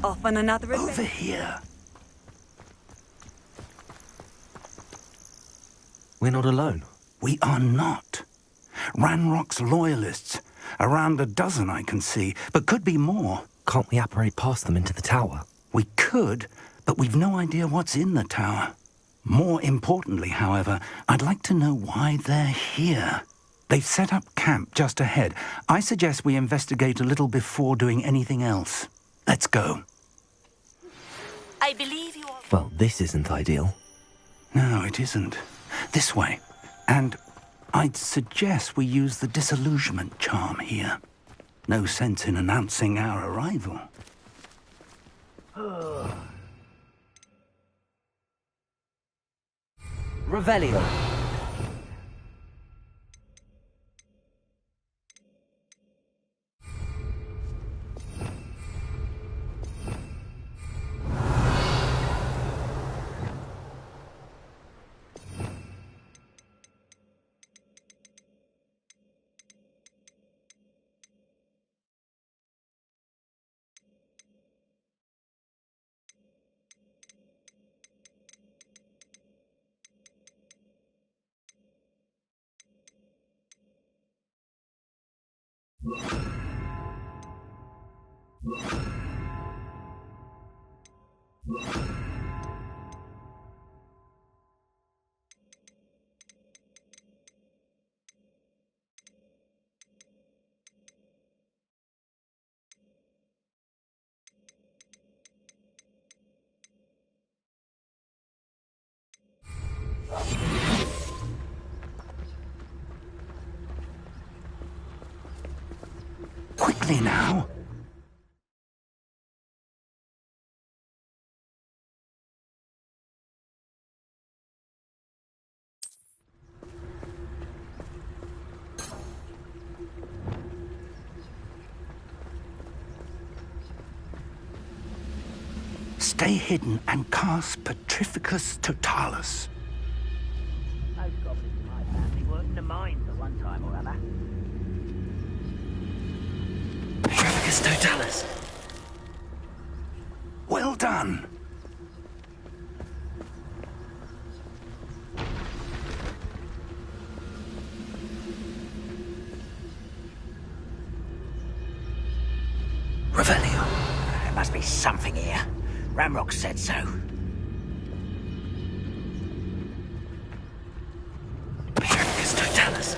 Off on another adventure. Over here. We're not alone. We are not. Ranrock's loyalists. Around a dozen I can see, but could be more. Can't we apparate past them into the tower? We could, but we've no idea what's in the tower. More importantly, however, I'd like to know why they're here. They've set up camp just ahead. I suggest we investigate a little before doing anything else. Let's go. I believe you are... Well, this isn't ideal. No, it isn't. This way. And I'd suggest we use the disillusionment charm here. No sense in announcing our arrival. Revelio. Quickly now. Stay hidden and cast Petrificus Totalis. Most goblins in my family worked in the mines at one time or other. Petrificus Totalis. Well done. Revelio. There must be something here. Ramrock said so. Petrificus Totalis.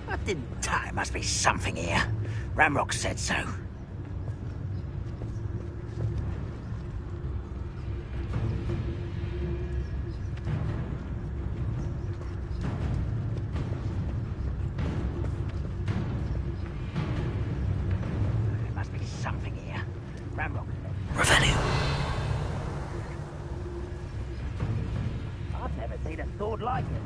I didn't tell. There must be something here. Ramrock said so. There must be something here. Ramrock said so. Revelio. I've never seen a sword like it.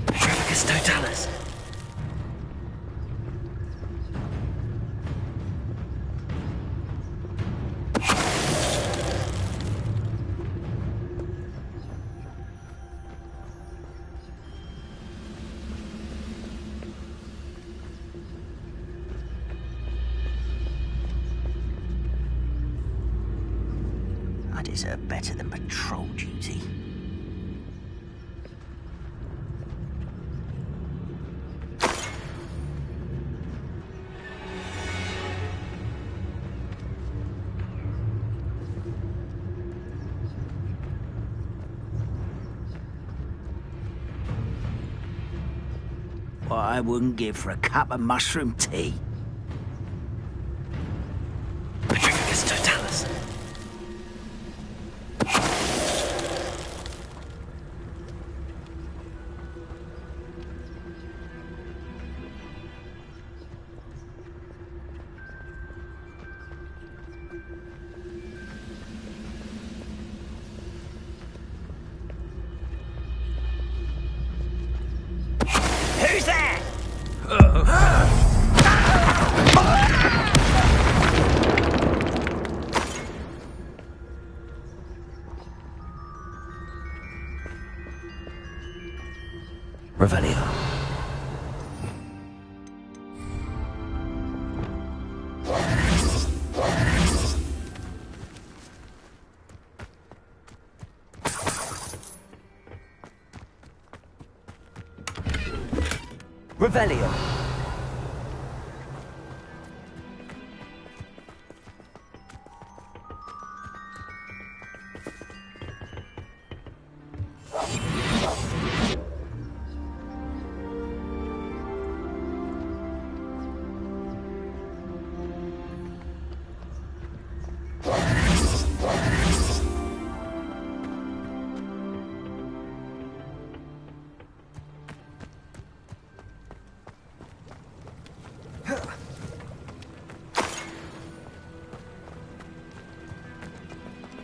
Petrificus Totalis. I deserve better than patrol duty. What I wouldn't give for a cup of mushroom tea. Petrificus Totalis. Who's there? Revelio. Revelio.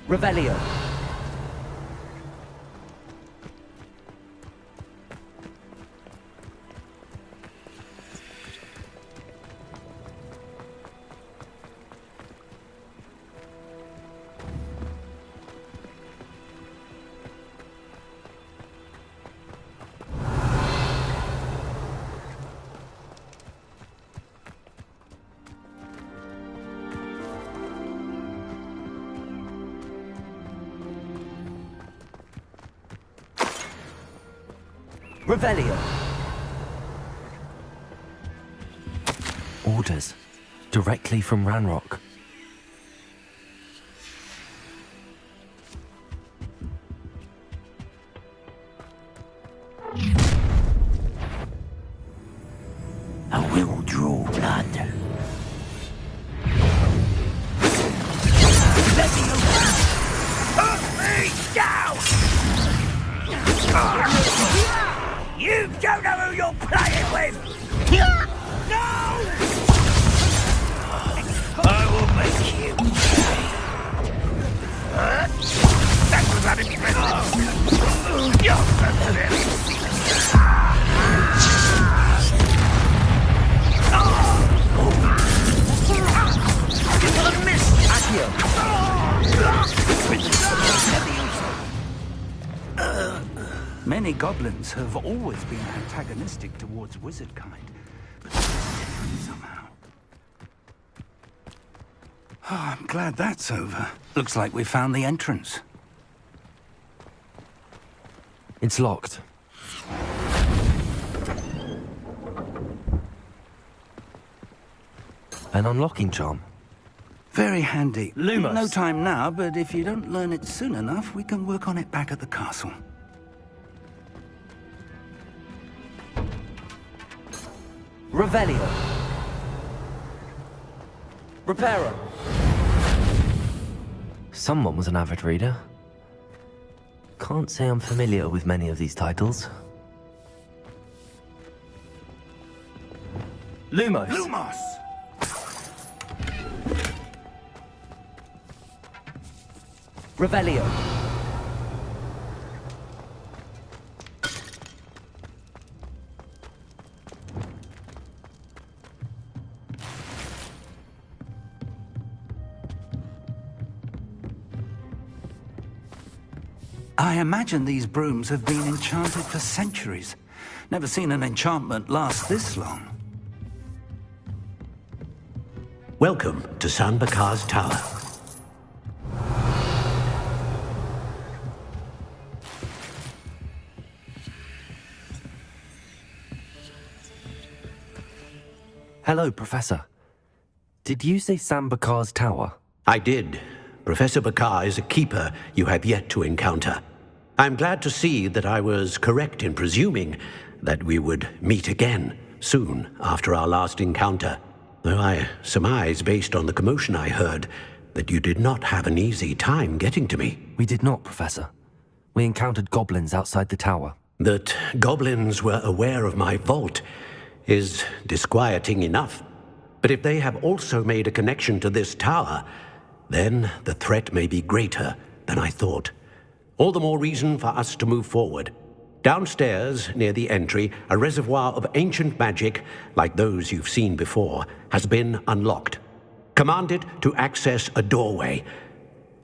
Revelio. Revelio. Orders. Directly from Ranrock. I will draw blood. Let me put me down! You don't know who you're playing with! No! I will make you pay. That was unexpected. You're Many goblins have always been antagonistic towards wizard kind, but this is different somehow. Oh, I'm glad that's over. Looks like we found the entrance. It's locked. An unlocking charm. Very handy. Lumos. No time now, but if you don't learn it soon enough, we can work on it back at the castle. Revelio. Reparo. Someone was an avid reader. Can't say I'm familiar with many of these titles. Lumos. Lumos! Revelio. I imagine these brooms have been enchanted for centuries. Never seen an enchantment last this long. Welcome to San Bakar's Tower. Hello, Professor. Did you say San Bakar's Tower? I did. Professor Bakar is a keeper you have yet to encounter. I'm glad to see that I was correct in presuming that we would meet again soon after our last encounter, though I surmise, based on the commotion I heard, that you did not have an easy time getting to me. We did not, Professor. We encountered goblins outside the tower. That goblins were aware of my vault is disquieting enough. But if they have also made a connection to this tower, then the threat may be greater than I thought. All the more reason for us to move forward. Downstairs, near the entry, a reservoir of ancient magic, like those you've seen before, has been unlocked. Commanded to access a doorway.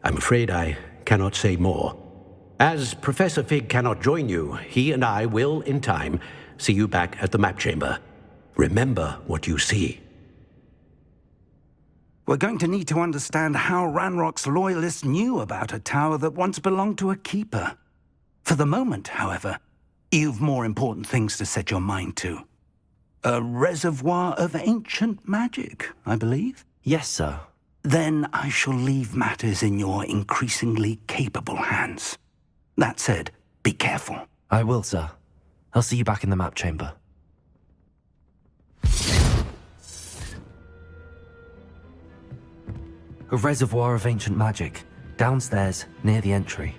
I'm afraid I cannot say more. As Professor Fig cannot join you, he and I will, in time, see you back at the map chamber. Remember what you see. We're going to need to understand how Ranrock's loyalists knew about a tower that once belonged to a keeper. For the moment, however, you've more important things to set your mind to. A reservoir of ancient magic, I believe? Yes, sir. Then I shall leave matters in your increasingly capable hands. That said, be careful. I will, sir. I'll see you back in the map chamber. A reservoir of ancient magic, downstairs, near the entry.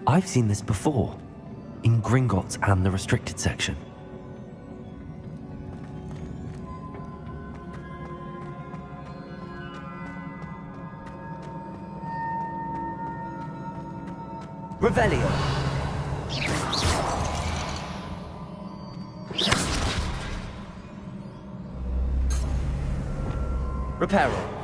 I've seen this before, in Gringotts and the restricted section. Revelio. Reparo.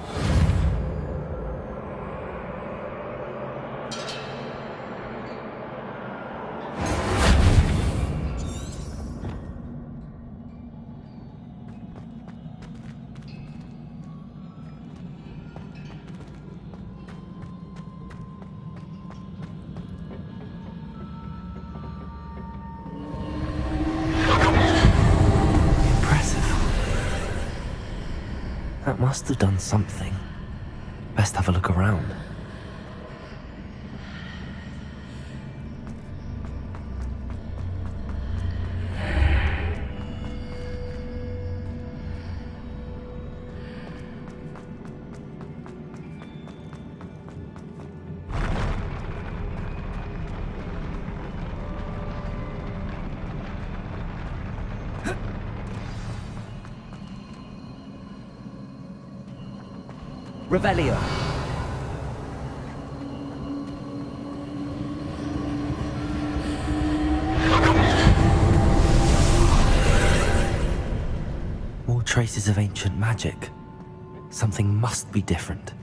That must have done something. Best have a look around. Revelio. More traces of ancient magic. Something must be different.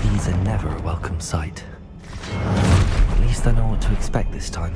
These are never a welcome sight. At least I know what to expect this time.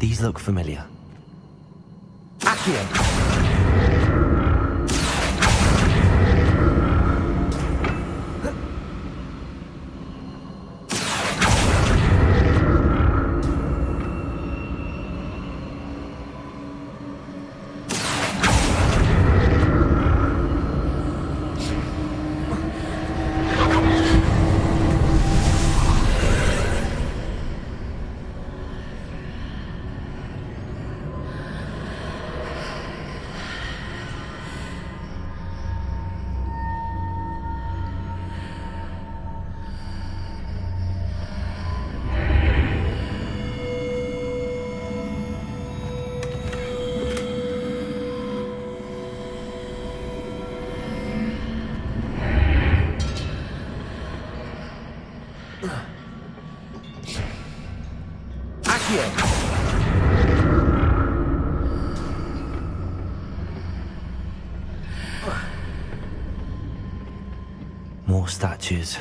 These look familiar. Accio! More statues.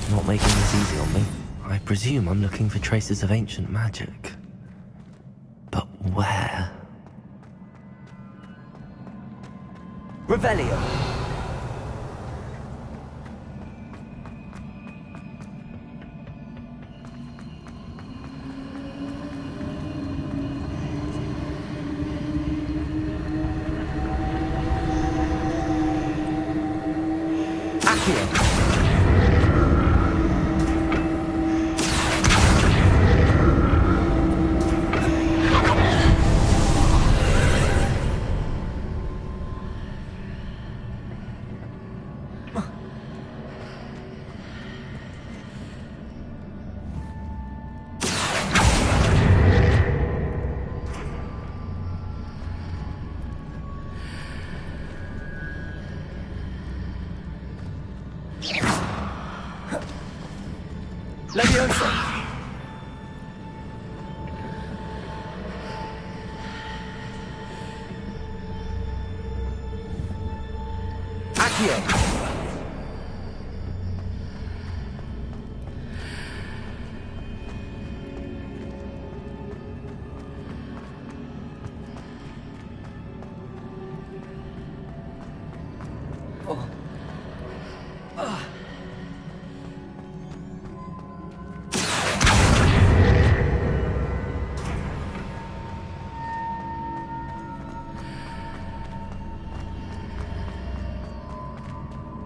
Not making this easy on me. I presume I'm looking for traces of ancient magic. But where? Revelio. Accio. Leviosa!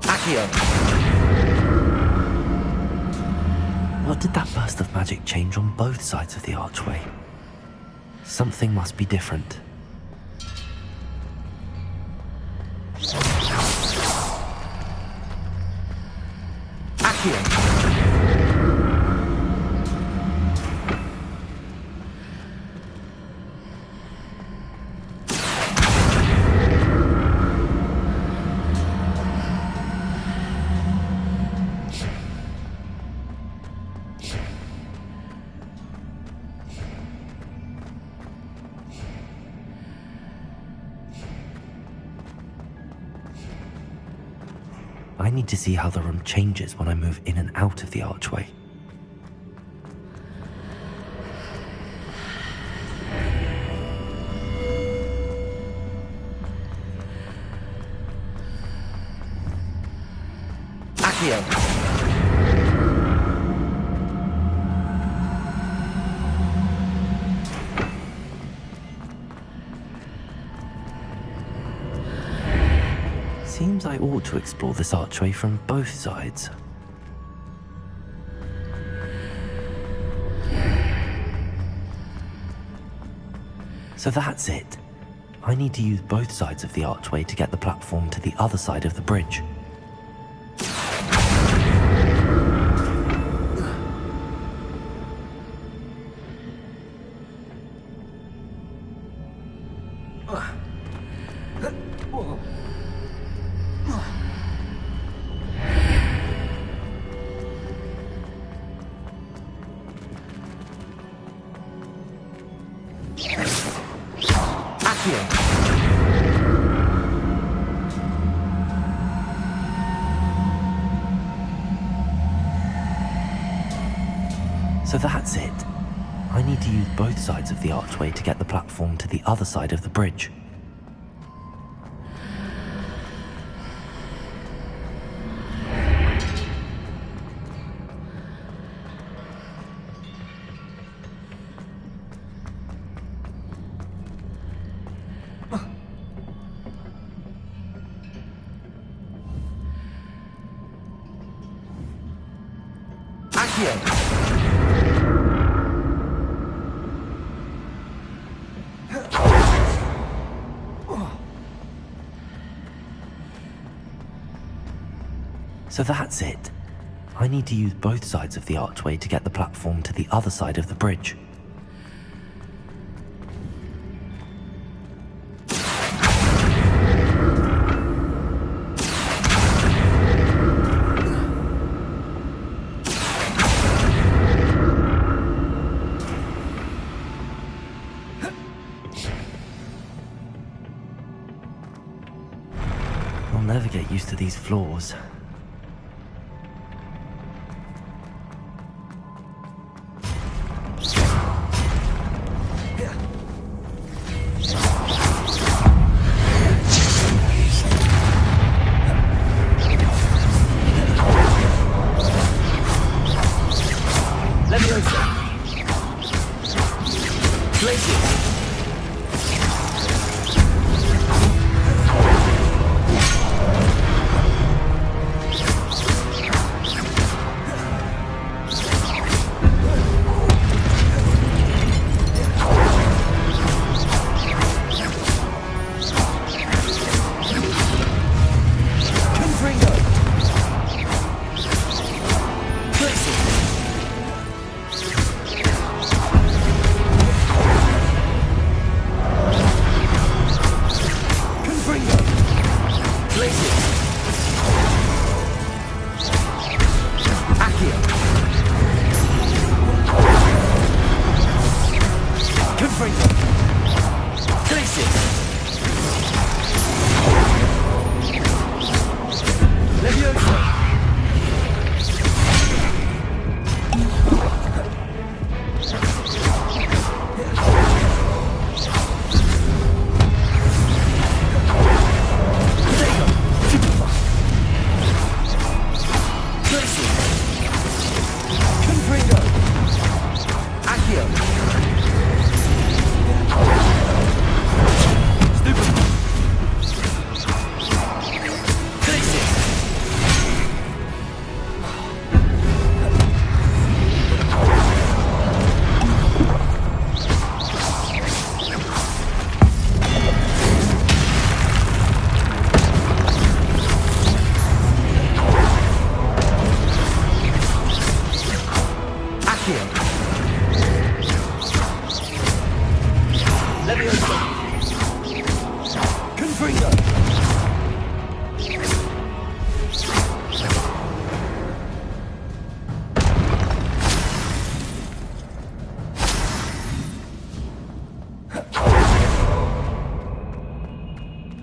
Accio! What did that burst of magic change on both sides of the archway? Something must be different. Accio! I need to see how the room changes when I move in and out of the archway. Accio! seems I ought to explore this archway from both sides. So that's it. I need to use both sides of the archway to get the platform to the other side of the bridge. So that's it. I need to use both sides of the archway to get the platform to the other side of the bridge. So that's it. I need to use both sides of the archway to get the platform to the other side of the bridge. I'll never get used to these floors.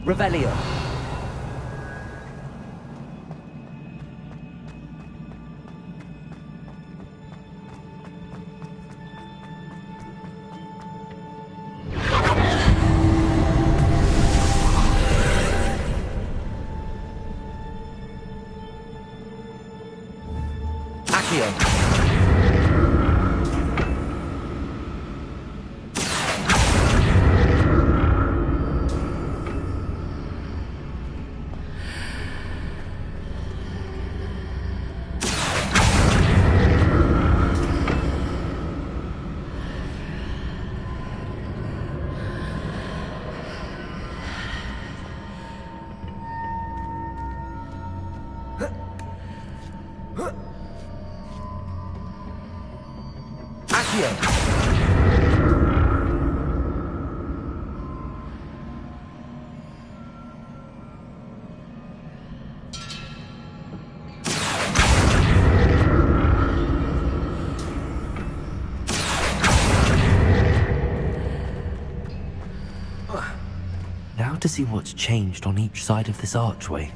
Revelio. Accio. Accio. Now to see what's changed on each side of this archway.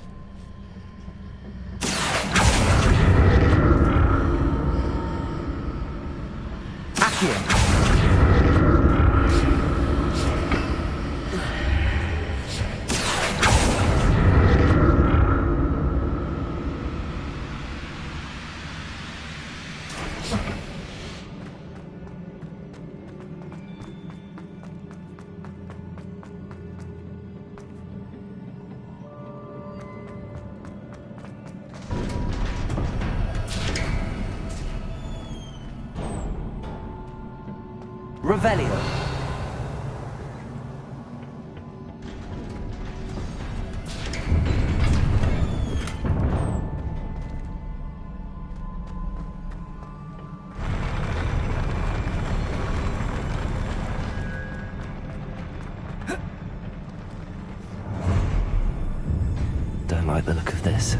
Accio. Revelio. Don't like the look of this.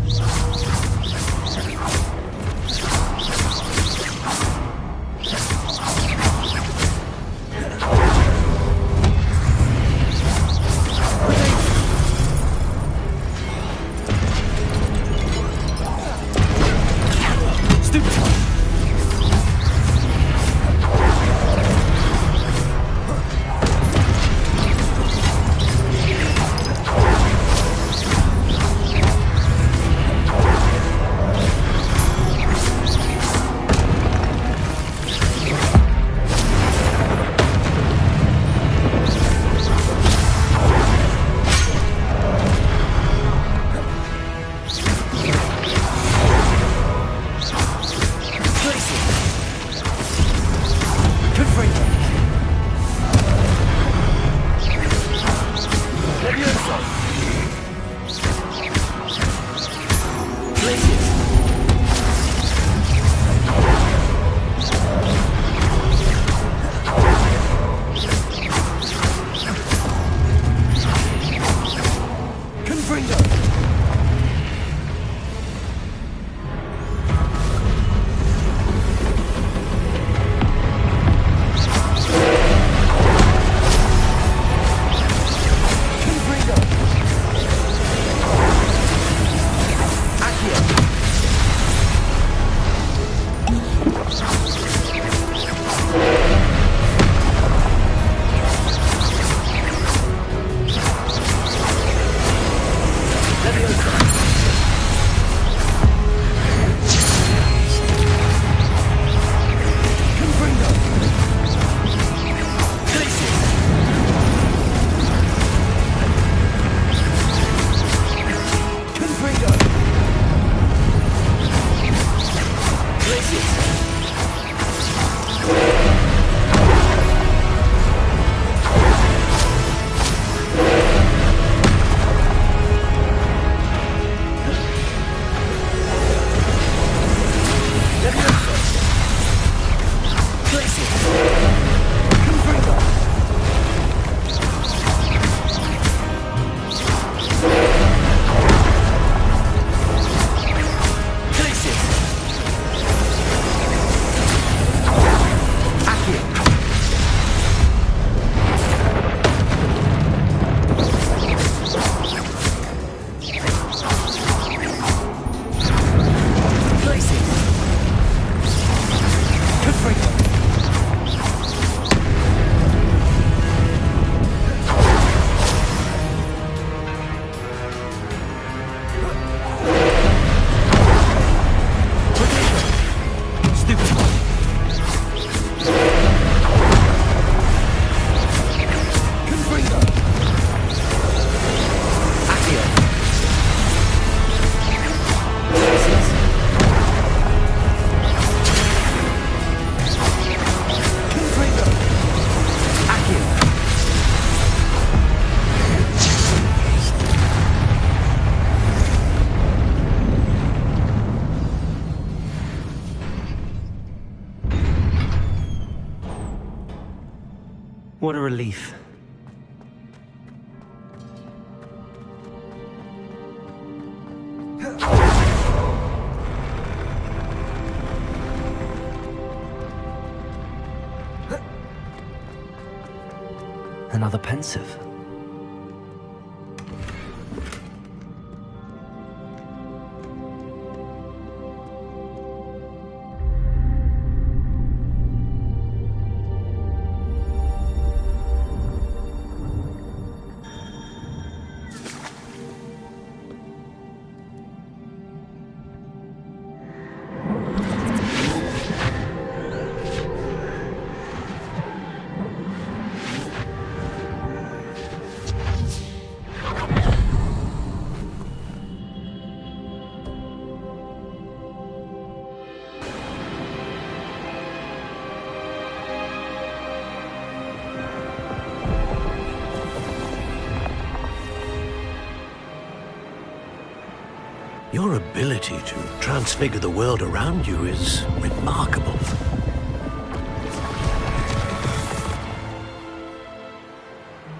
What a relief. Another pensive. Your ability to transfigure the world around you is remarkable.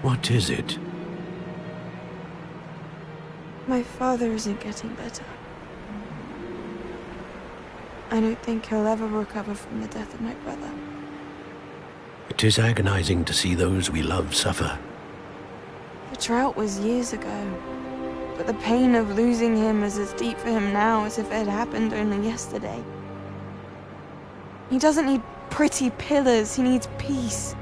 What is it? My father isn't getting better. I don't think he'll ever recover from the death of my brother. It is agonizing to see those we love suffer. The drought was years ago, but the pain of losing him is as deep for him now as if it had happened only yesterday. He doesn't need pretty pillars, he needs peace.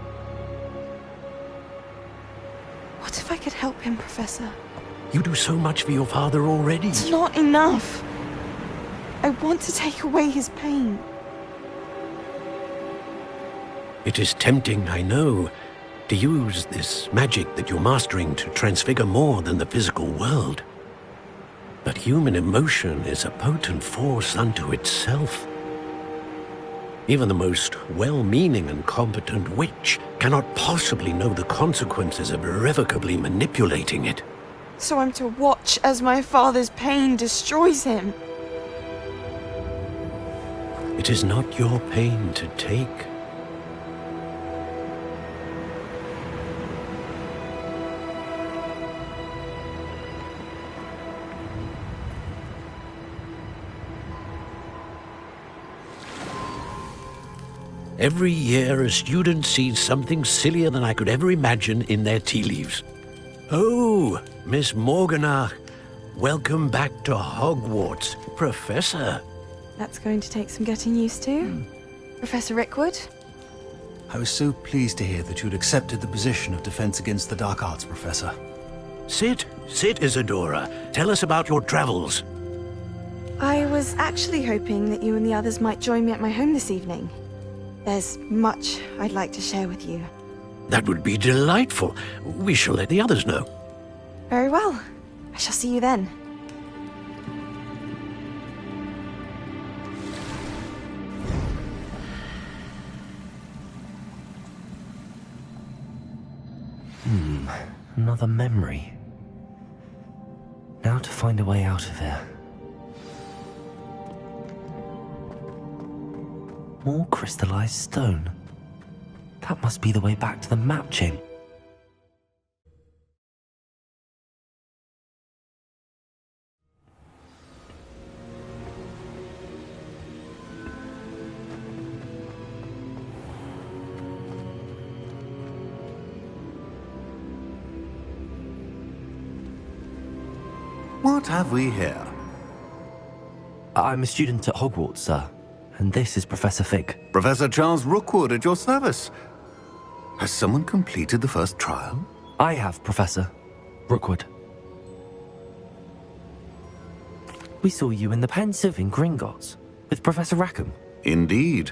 What if I could help him, Professor? You do so much for your father already. It's not enough. I want to take away his pain. It is tempting, I know, to use this magic that you're mastering to transfigure more than the physical world. But human emotion is a potent force unto itself. Even the most well-meaning and competent witch cannot possibly know the consequences of irrevocably manipulating it. So I'm to watch as my father's pain destroys him. It is not your pain to take. Every year, a student sees something sillier than I could ever imagine in their tea leaves. Oh, Miss Morganach, welcome back to Hogwarts, Professor. That's going to take some getting used to. Professor Rickwood? I was so pleased to hear that you'd accepted the position of Defense Against the Dark Arts, Professor. Sit, Isadora. Tell us about your travels. I was actually hoping that you and the others might join me at my home this evening. There's much I'd like to share with you. That would be delightful. We shall let the others know. Very well. I shall see you then. Another memory. Now to find a way out of here. More crystallized stone. That must be the way back to the map chamber. What have we here? I'm a student at Hogwarts, sir. And this is Professor Fig. Professor Charles Rookwood at your service. Has someone completed the first trial? I have, Professor Rookwood. We saw you in the Pensive in Gringotts with Professor Rackham. Indeed.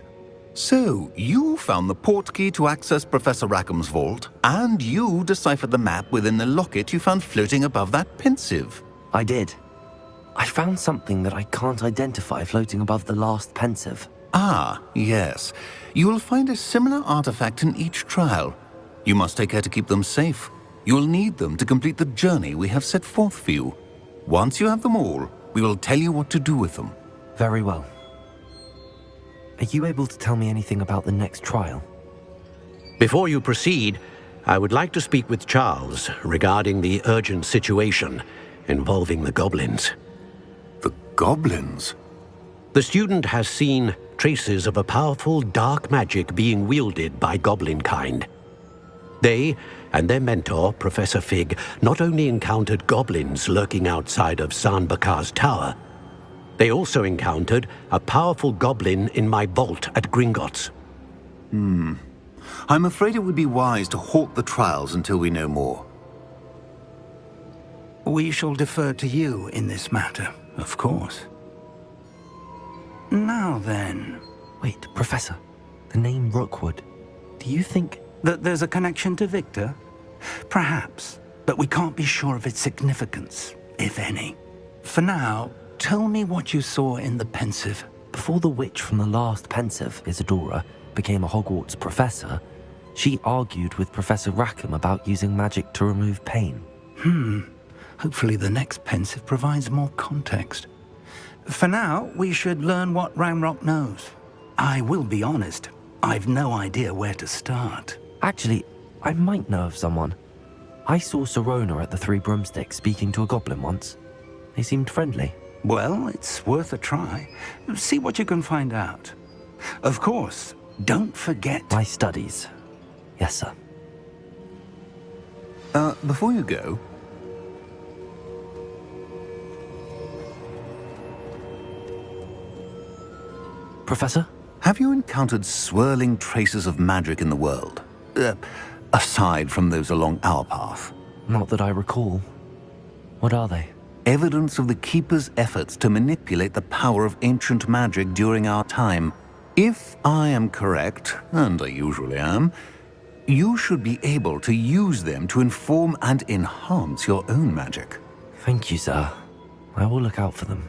So, you found the portkey to access Professor Rackham's vault, and you deciphered the map within the locket you found floating above that Pensive. I did. I found something that I can't identify floating above the last Pensive. Ah, yes. You will find a similar artifact in each trial. You must take care to keep them safe. You will need them to complete the journey we have set forth for you. Once you have them all, we will tell you what to do with them. Very well. Are you able to tell me anything about the next trial? Before you proceed, I would like to speak with Charles regarding the urgent situation involving the goblins. The goblins? The student has seen traces of a powerful dark magic being wielded by goblin kind. They and their mentor, Professor Fig, not only encountered goblins lurking outside of San Bakar's tower, they also encountered a powerful goblin in my vault at Gringotts. I'm afraid it would be wise to halt the trials until we know more. We shall defer to you in this matter, of course. Now then... Wait, Professor. The name Rookwood. Do you think... That there's a connection to Victor? Perhaps, but we can't be sure of its significance, if any. For now, tell me what you saw in the pensive. Before the witch from the last pensive, Isadora, became a Hogwarts professor, she argued with Professor Rackham about using magic to remove pain. Hopefully the next pensive provides more context. For now, we should learn what Ranrock knows. I will be honest, I've no idea where to start. Actually, I might know of someone. I saw Sirona at the Three Broomsticks speaking to a goblin once. They seemed friendly. Well, it's worth a try. See what you can find out. Of course, don't forget... My studies. Yes, sir. Before you go... Professor? Have you encountered swirling traces of magic in the world? Aside from those along our path? Not that I recall. What are they? Evidence of the Keeper's efforts to manipulate the power of ancient magic during our time. If I am correct, and I usually am, you should be able to use them to inform and enhance your own magic. Thank you, sir. I will look out for them.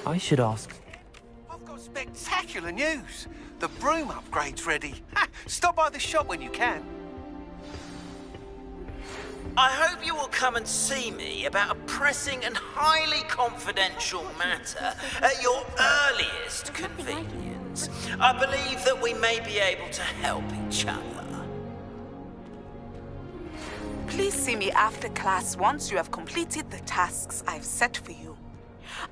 I should ask... I've got spectacular news. The broom upgrade's ready. Ha! Stop by the shop when you can. I hope you will come and see me about a pressing and highly confidential matter at your earliest convenience. I believe that we may be able to help each other. Please see me after class once you have completed the tasks I've set for you.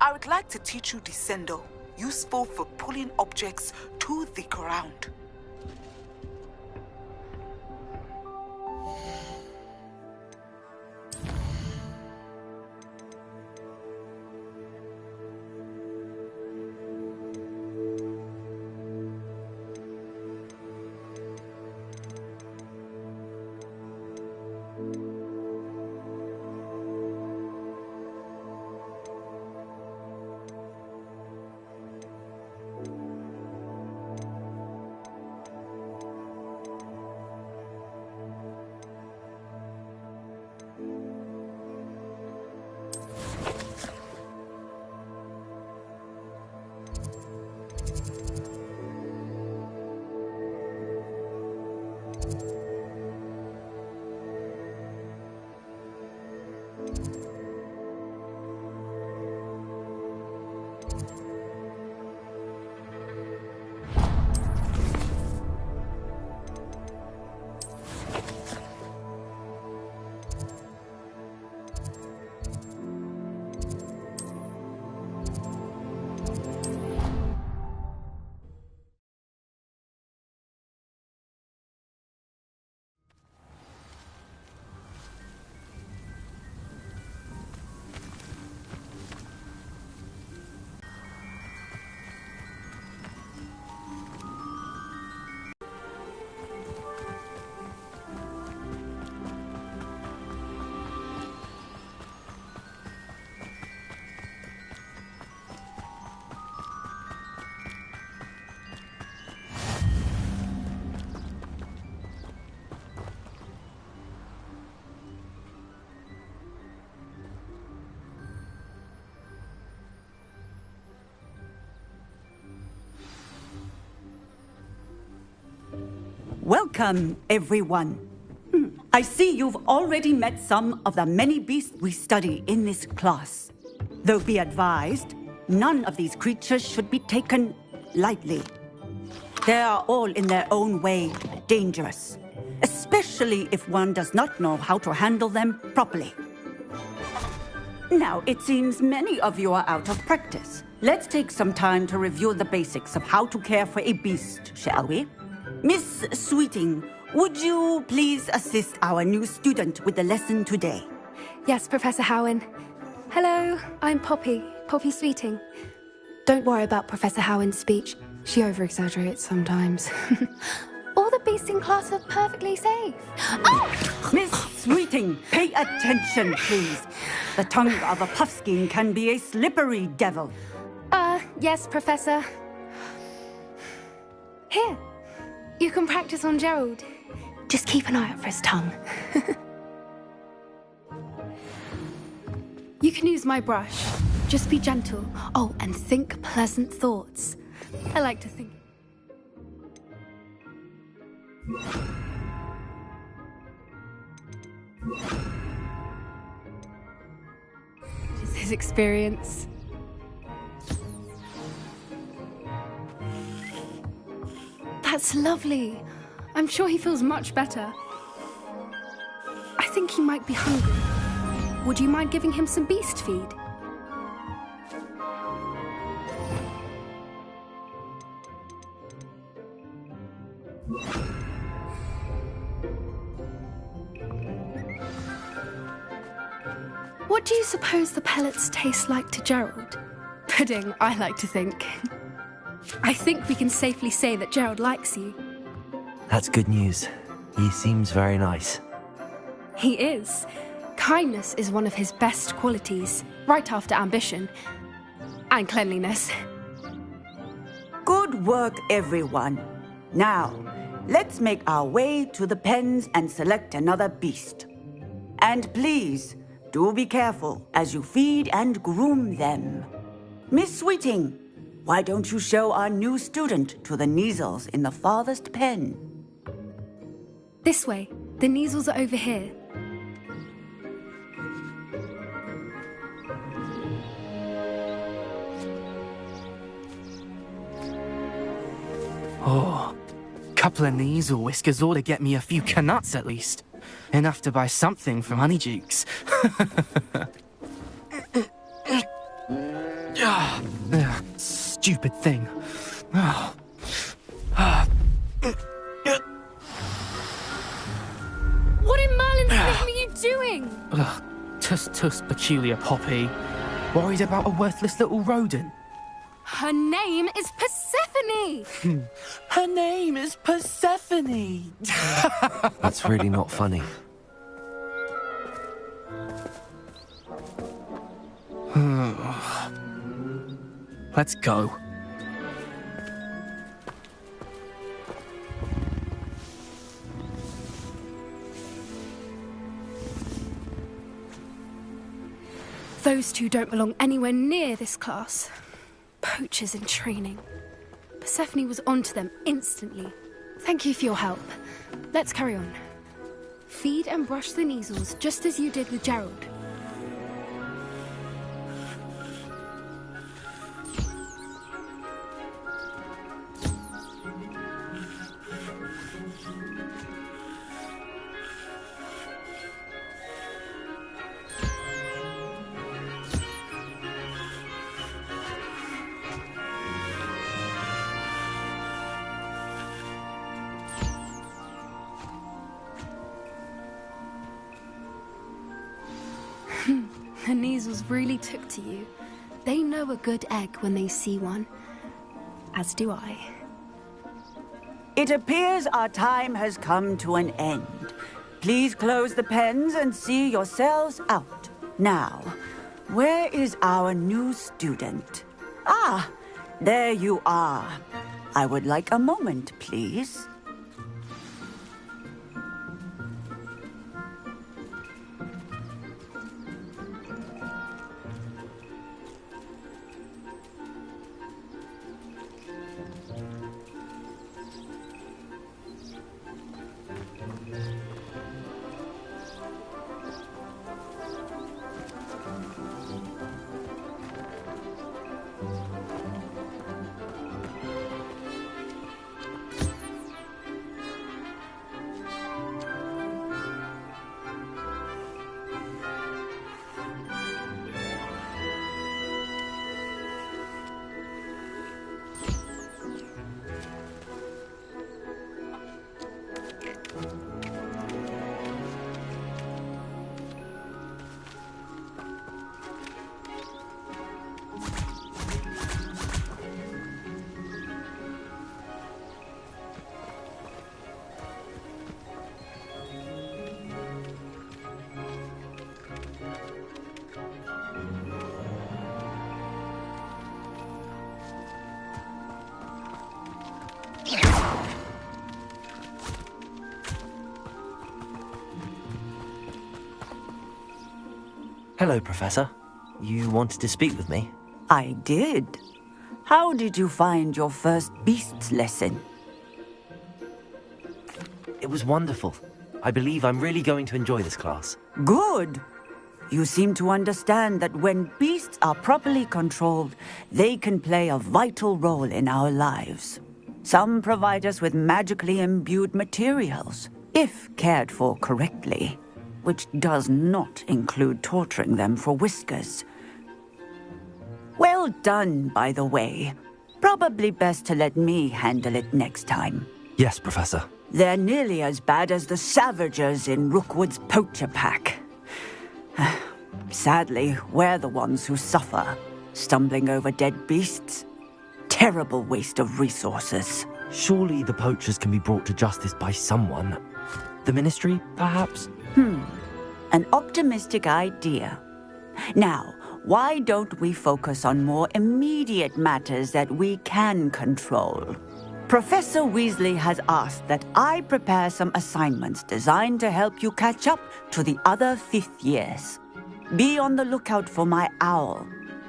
I would like to teach you Descendo, useful for pulling objects to the ground. Welcome, everyone. I see you've already met some of the many beasts we study in this class. Though be advised, none of these creatures should be taken lightly. They are all in their own way dangerous, especially if one does not know how to handle them properly. Now, it seems many of you are out of practice. Let's take some time to review the basics of how to care for a beast, shall we? Miss Sweeting, would you please assist our new student with the lesson today? Yes, Professor Howen. Hello, I'm Poppy Sweeting. Don't worry about Professor Howen's speech. She over-exaggerates sometimes. All the beasts in class are perfectly safe. Oh! Miss Sweeting, pay attention, please. The tongue of a puffskein can be a slippery devil. Yes, Professor. Here, you can practice on Gerald. Just keep an eye out for his tongue. You can use my brush. Just be gentle. Oh, and think pleasant thoughts. I like to think. Just his experience. That's lovely. I'm sure he feels much better. I think he might be hungry. Would you mind giving him some beast feed? What do you suppose the pellets taste like to Gerald? Pudding, I like to think. I think we can safely say that Gerald likes you. That's good news. He seems very nice. He is. Kindness is one of his best qualities, right after ambition. And cleanliness. Good work, everyone. Now, let's make our way to the pens and select another beast. And please, do be careful as you feed and groom them. Miss Sweeting, why don't you show our new student to the Kneazles in the farthest pen? This way. The Kneazles are over here. Oh, couple of Kneazle whiskers ought to get me a few canuts at least. Enough to buy something from Honeydukes. Stupid thing. What in Merlin's name are you doing? Tuss, peculiar Poppy. Worried about a worthless little rodent? Her name is Persephone! Her name is Persephone! That's really not funny. Let's go. Those two don't belong anywhere near this class. Poachers in training. Persephone was onto them instantly. Thank you for your help. Let's carry on. Feed and brush the Kneazles just as you did with Gerald. The Kneazles really took to you. They know a good egg when they see one. As do I. It appears our time has come to an end. Please close the pens and see yourselves out. Now, where is our new student? Ah, there you are. I would like a moment, please. Hello, Professor. You wanted to speak with me? I did. How did you find your first beasts lesson? It was wonderful. I believe I'm really going to enjoy this class. Good. You seem to understand that when beasts are properly controlled, they can play a vital role in our lives. Some provide us with magically imbued materials, if cared for correctly, which does not include torturing them for whiskers. Well done, by the way. Probably best to let me handle it next time. Yes, Professor. They're nearly as bad as the Savagers in Rookwood's poacher pack. Sadly, we're the ones who suffer, stumbling over dead beasts. Terrible waste of resources. Surely the poachers can be brought to justice by someone. The Ministry, perhaps? An optimistic idea. Now, why don't we focus on more immediate matters that we can control? Professor Weasley has asked that I prepare some assignments designed to help you catch up to the other 5th years. Be on the lookout for my owl.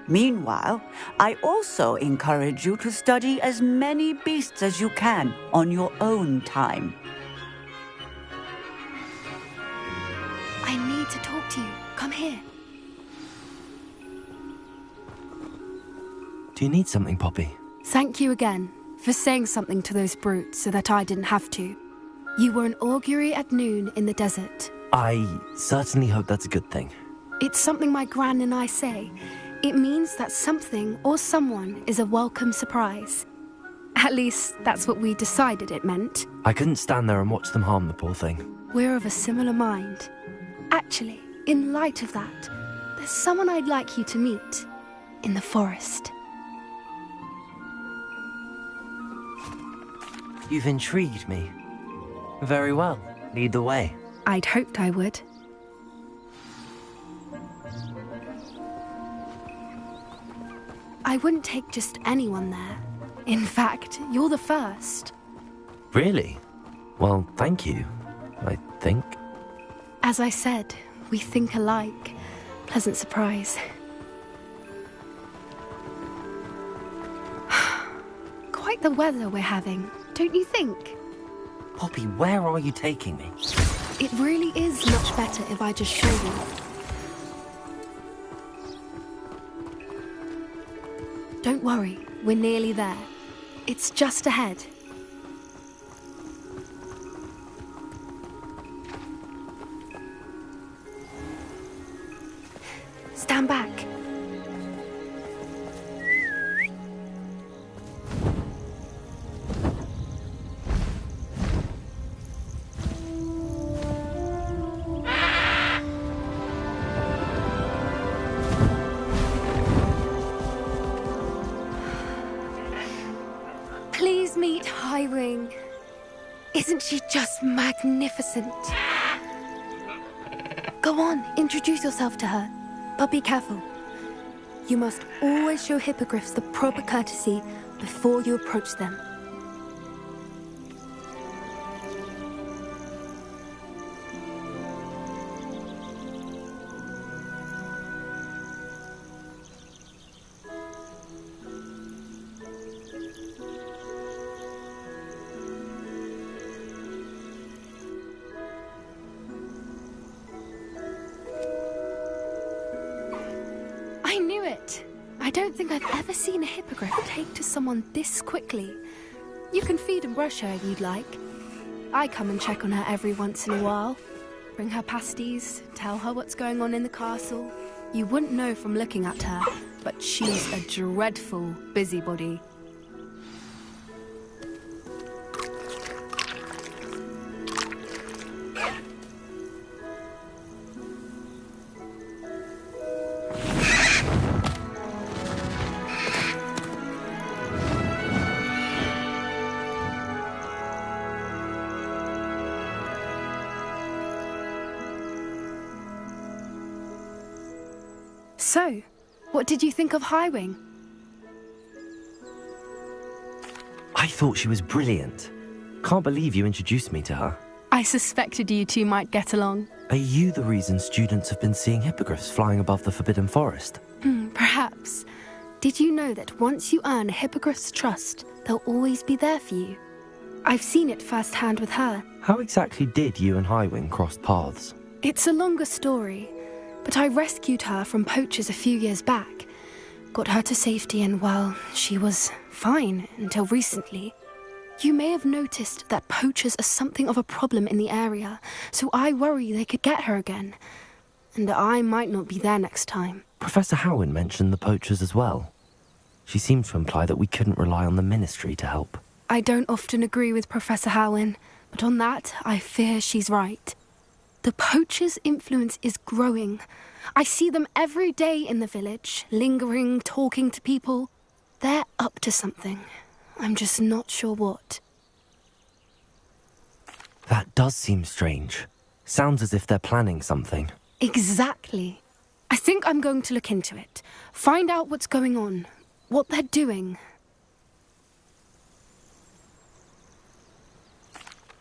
Meanwhile, I also encourage you to study as many beasts as you can on your own time. I need to talk to you. Come here. Do you need something, Poppy? Thank you again for saying something to those brutes so that I didn't have to. You were an augury at noon in the desert. I certainly hope that's a good thing. It's something my gran and I say. It means that something or someone is a welcome surprise. At least, that's what we decided it meant. I couldn't stand there and watch them harm the poor thing. We're of a similar mind. Actually, in light of that, there's someone I'd like you to meet in the forest. You've intrigued me. Very well. Lead the way. I'd hoped I would. I wouldn't take just anyone there. In fact, you're the first. Really? Well, thank you, I think. As I said, we think alike. Pleasant surprise. Quite the weather we're having, don't you think? Poppy, where are you taking me? It really is much better if I just show you. Don't worry, we're nearly there. It's just ahead. Stand back. Please meet Highwing. Isn't she just magnificent? Go on, introduce yourself to her. But be careful. You must always show hippogriffs the proper courtesy before you approach them. I knew it! I don't think I've ever seen a hippogriff take to someone this quickly. You can feed and brush her if you'd like. I come and check on her every once in a while. Bring her pasties, tell her what's going on in the castle. You wouldn't know from looking at her, but she's a dreadful busybody. So, what did you think of Highwing? I thought she was brilliant. Can't believe you introduced me to her. I suspected you two might get along. Are you the reason students have been seeing hippogriffs flying above the Forbidden Forest? Perhaps. Did you know that once you earn a hippogriff's trust, they'll always be there for you? I've seen it firsthand with her. How exactly did you and Highwing cross paths? It's a longer story, but I rescued her from poachers a few years back. Got her to safety and, well, she was fine until recently. You may have noticed that poachers are something of a problem in the area, so I worry they could get her again. And I might not be there next time. Professor Howin mentioned the poachers as well. She seemed to imply that we couldn't rely on the Ministry to help. I don't often agree with Professor Howin, but on that, I fear she's right. The poachers' influence is growing. I see them every day in the village, lingering, talking to people. They're up to something. I'm just not sure what. That does seem strange. Sounds as if they're planning something. Exactly. I think I'm going to look into it. Find out what's going on, what they're doing.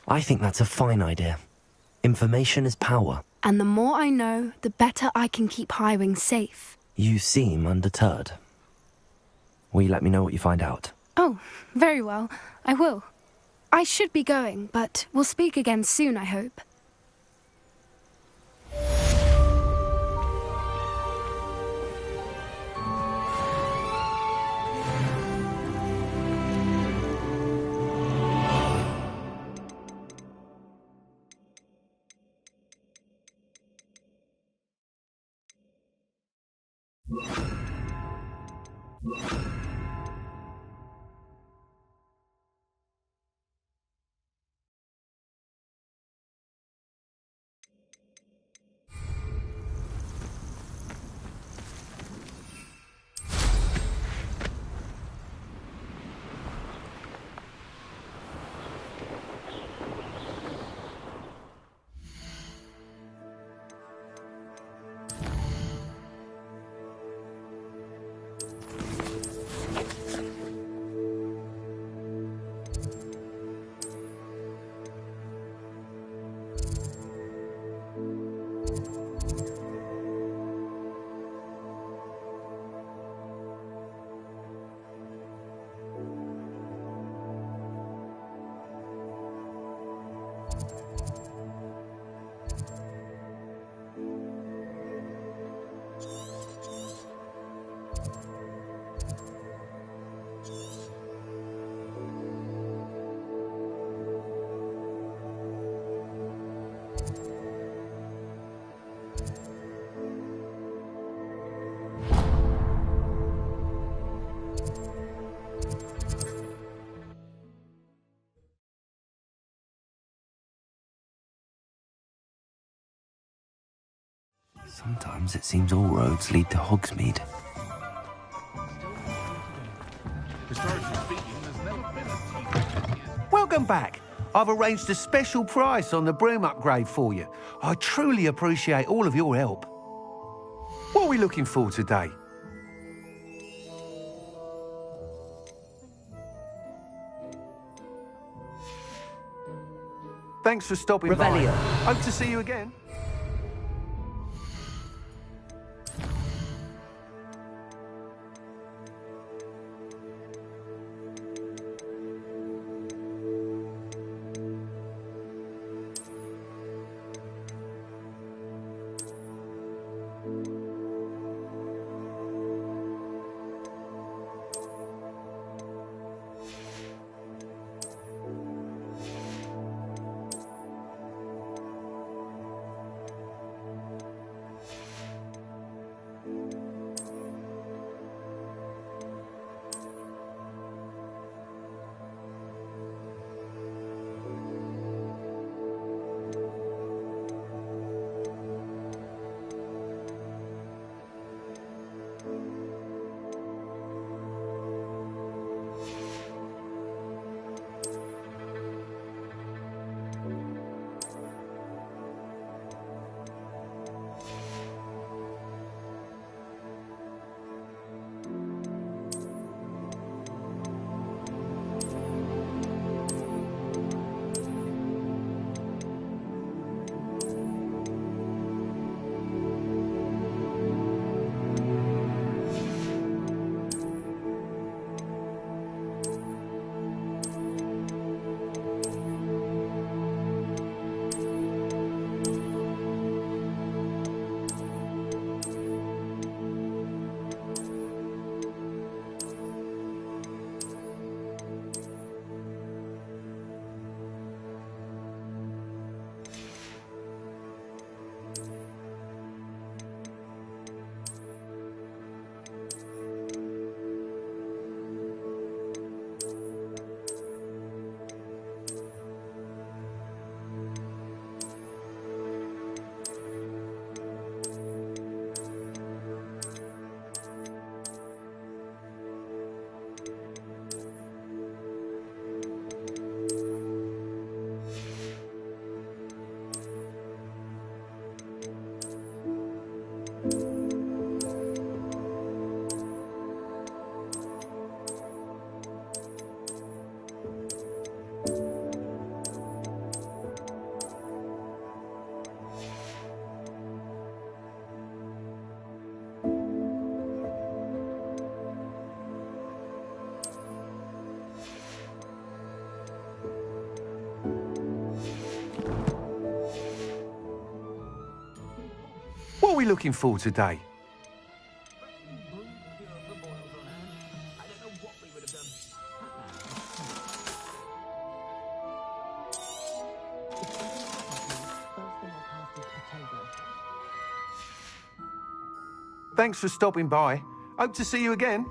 I think that's a fine idea. Information is power. And the more I know, the better I can keep Highwing safe. You seem undeterred. Will you let me know what you find out? Oh, very well. I will. I should be going, but we'll speak again soon, I hope. Sometimes it seems all roads lead to Hogsmeade. Welcome back. I've arranged a special price on the broom upgrade for you. I truly appreciate all of your help. What are we looking for today? Thanks for stopping Revelio. by. Hope to see you again. are we looking for today? Thanks for stopping by. Hope to see you again.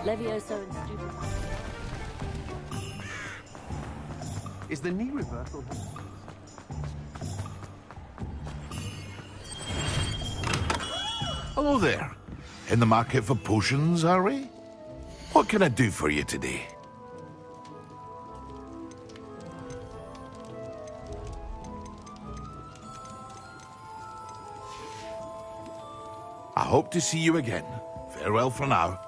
Levioso and stupid. Is the knee reversal? Hello there. In the market for potions, are we? What can I do for you today? I hope to see you again. Farewell for now.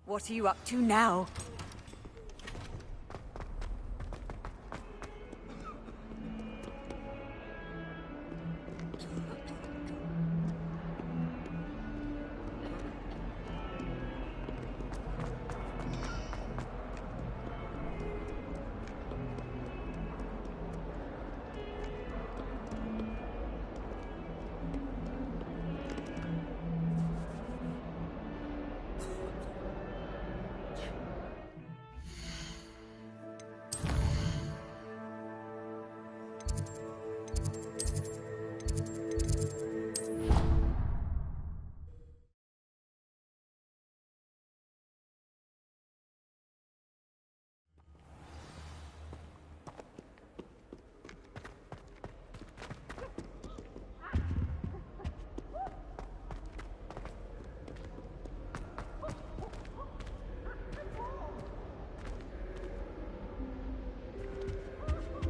What are you up to now?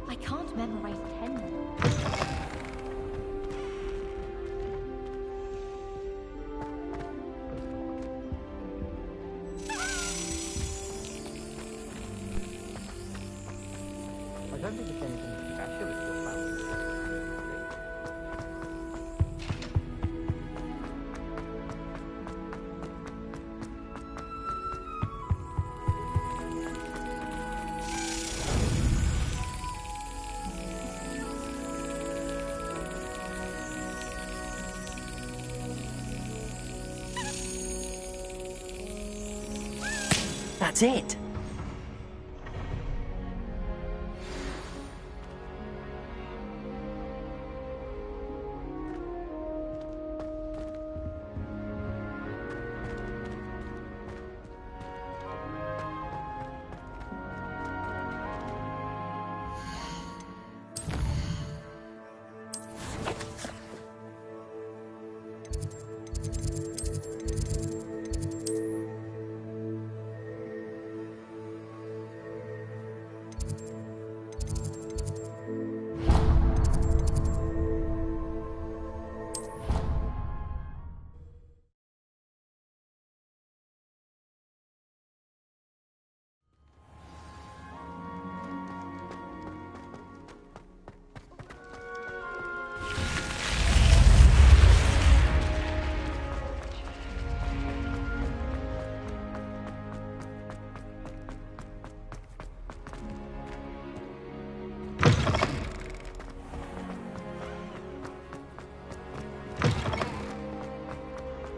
I can't memorize 10 more. I don't think it's anything special if you're found. That's it.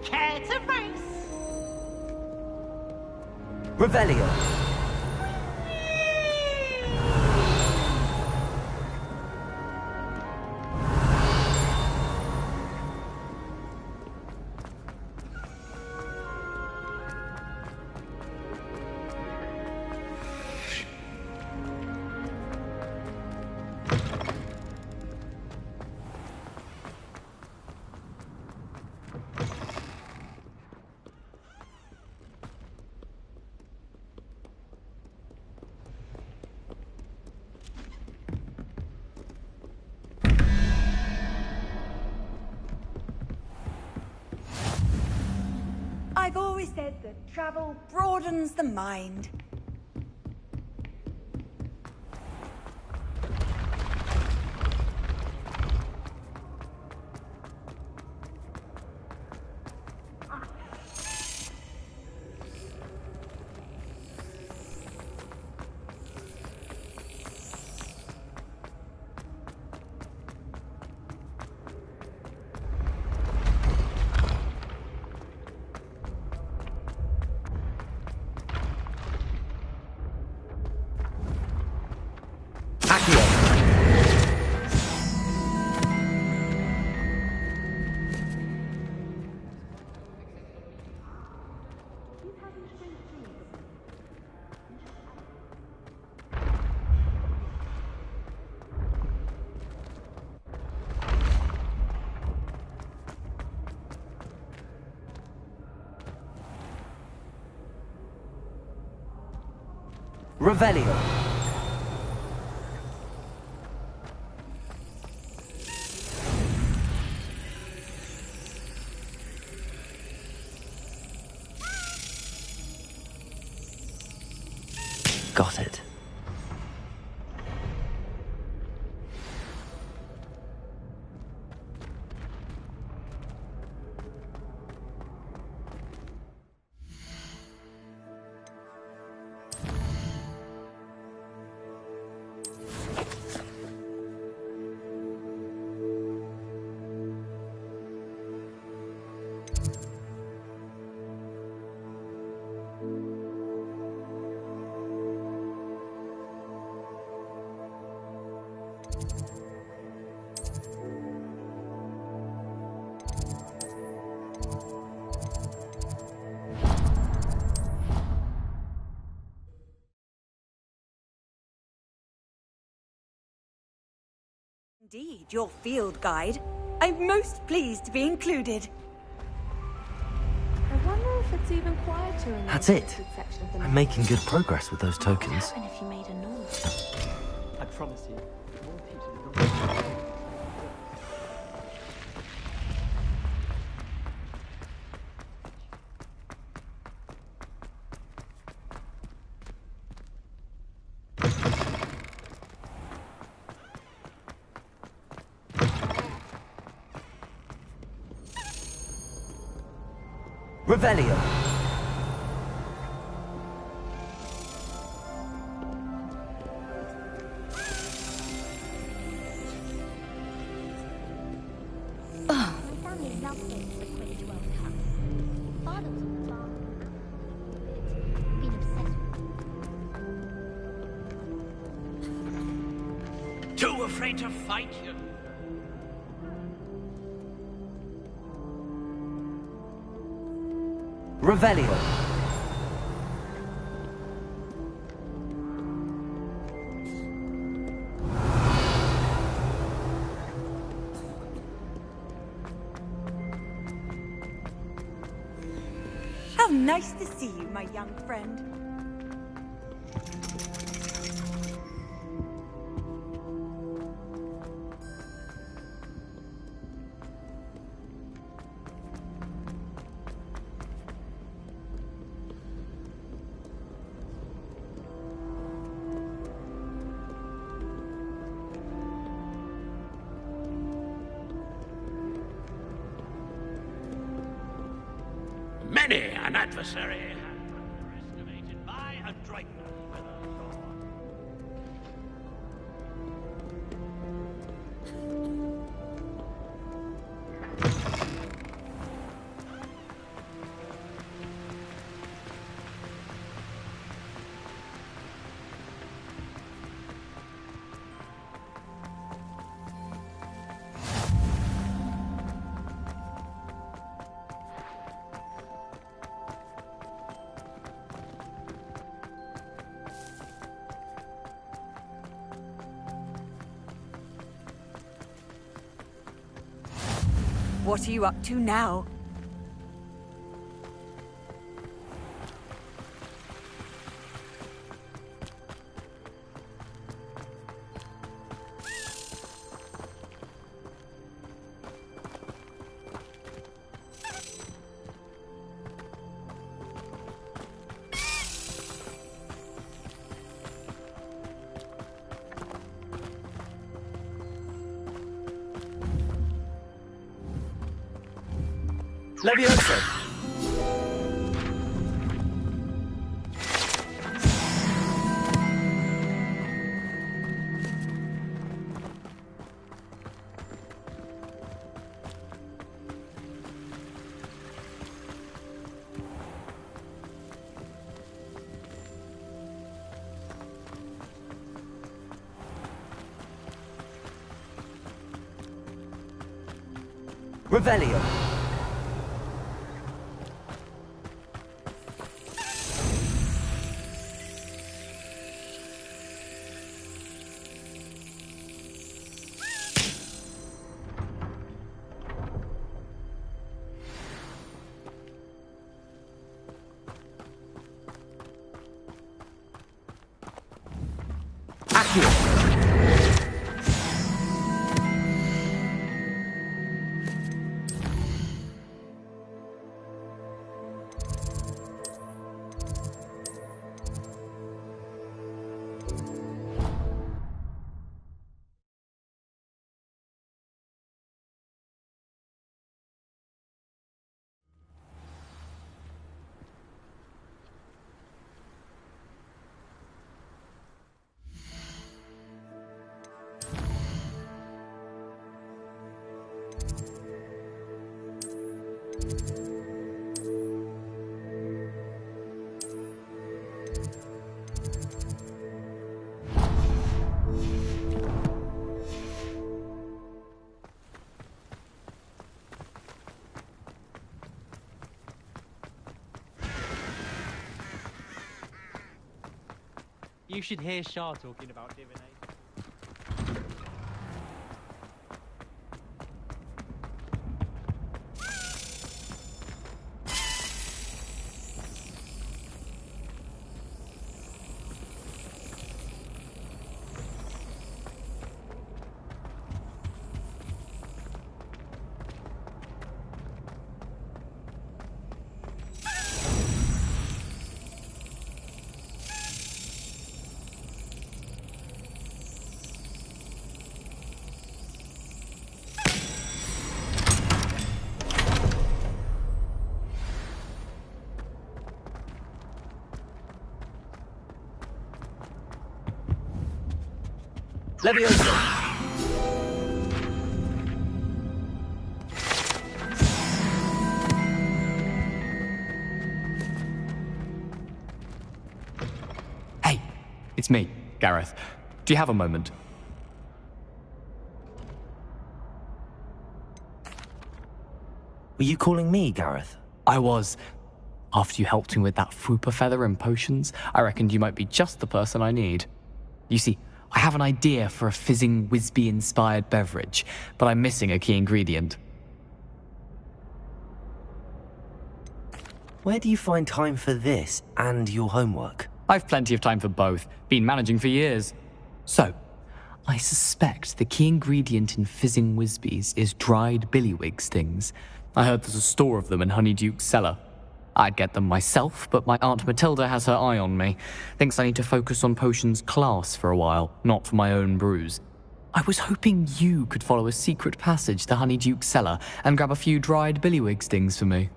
Care to race? Revelio. I've always said that travel broadens the mind. Revelio. Got it. Indeed, your field guide. I'm most pleased to be included. I wonder if it's even quieter in the That's it. encrypted section of the I'm map. making good progress with those tokens. What would happen if you made a noise? I promise you, more teachers will... Revelio. My family loved going to the Quidditch World Cup. Father was on the farm. Been obsessed with Too afraid to fight you? Revelio. How nice to see you, my young friend. Many an adversary underestimated by a dragon with a sword. What are you up to now? Levioso. Revelio. You should hear Shah talking about divination. Levioso. Hey, it's me, Gareth. Do you have a moment? Were you calling me, Gareth? I was. After you helped me with that fupa feather and potions, I reckoned you might be just the person I need. You see, I have an idea for a fizzing Whizbee-inspired beverage, but I'm missing a key ingredient. Where do you find time for this and your homework? I've plenty of time for both. Been managing for years. So, I suspect the key ingredient in fizzing Whizbees is dried billywig stings. I heard there's a store of them in Honeyduke's cellar. I'd get them myself, but my Aunt Matilda has her eye on me. Thinks I need to focus on potions class for a while, not for my own brews. I was hoping you could follow a secret passage to Honeyduke's cellar and grab a few dried billywig stings for me.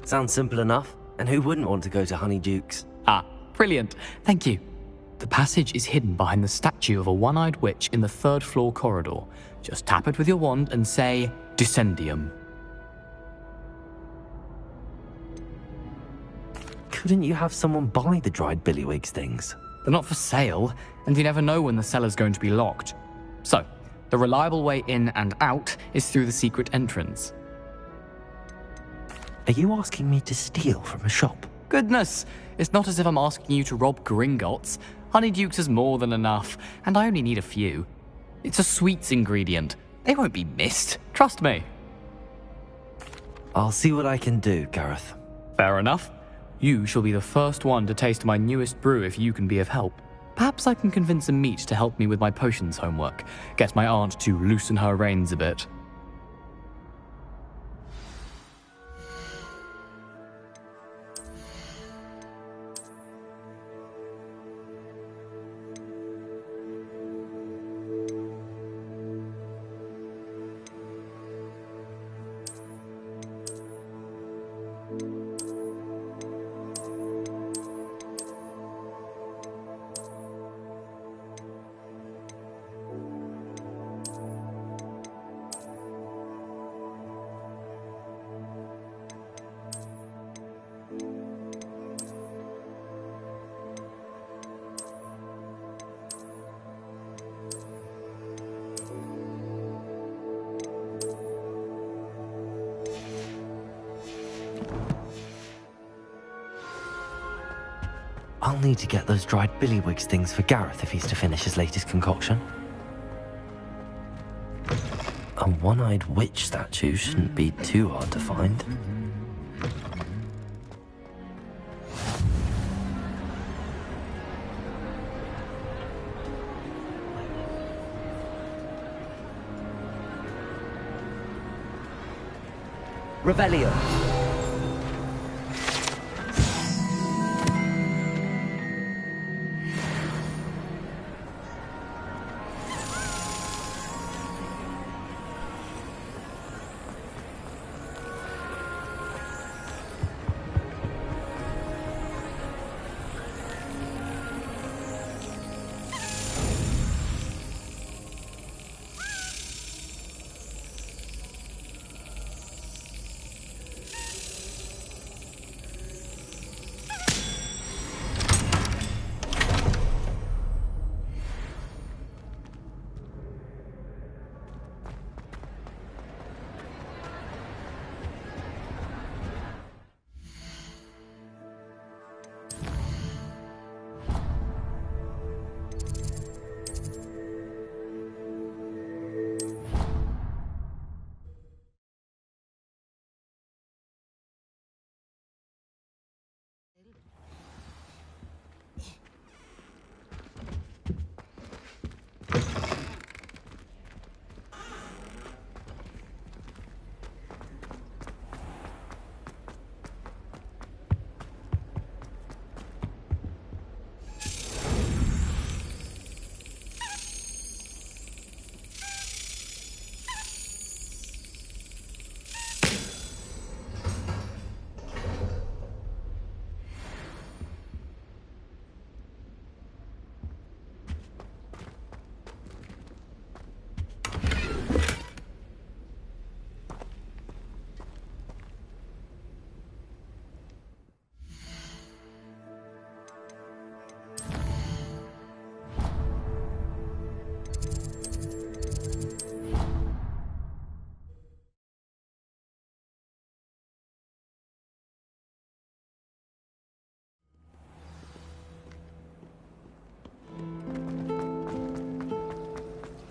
Sounds simple enough. And who wouldn't want to go to Honeyduke's? Ah, brilliant. Thank you. The passage is hidden behind the statue of a one-eyed witch in the 3rd floor corridor. Just tap it with your wand and say, Descendium. Couldn't you have someone buy the dried billywig stings? They're not for sale, and you never know when the cellar's going to be locked. So, the reliable way in and out is through the secret entrance. Are you asking me to steal from a shop? Goodness, it's not as if I'm asking you to rob Gringotts. Honeyduke's is more than enough, and I only need a few. It's a sweets ingredient. They won't be missed, trust me. I'll see what I can do, Gareth. Fair enough. You shall be the first one to taste my newest brew if you can be of help. Perhaps I can convince a meat to help me with my potions homework. Get my aunt to loosen her reins a bit. I'll need to get those dried billywig stings for Gareth if he's to finish his latest concoction. A one-eyed witch statue shouldn't be too hard to find. Revelio.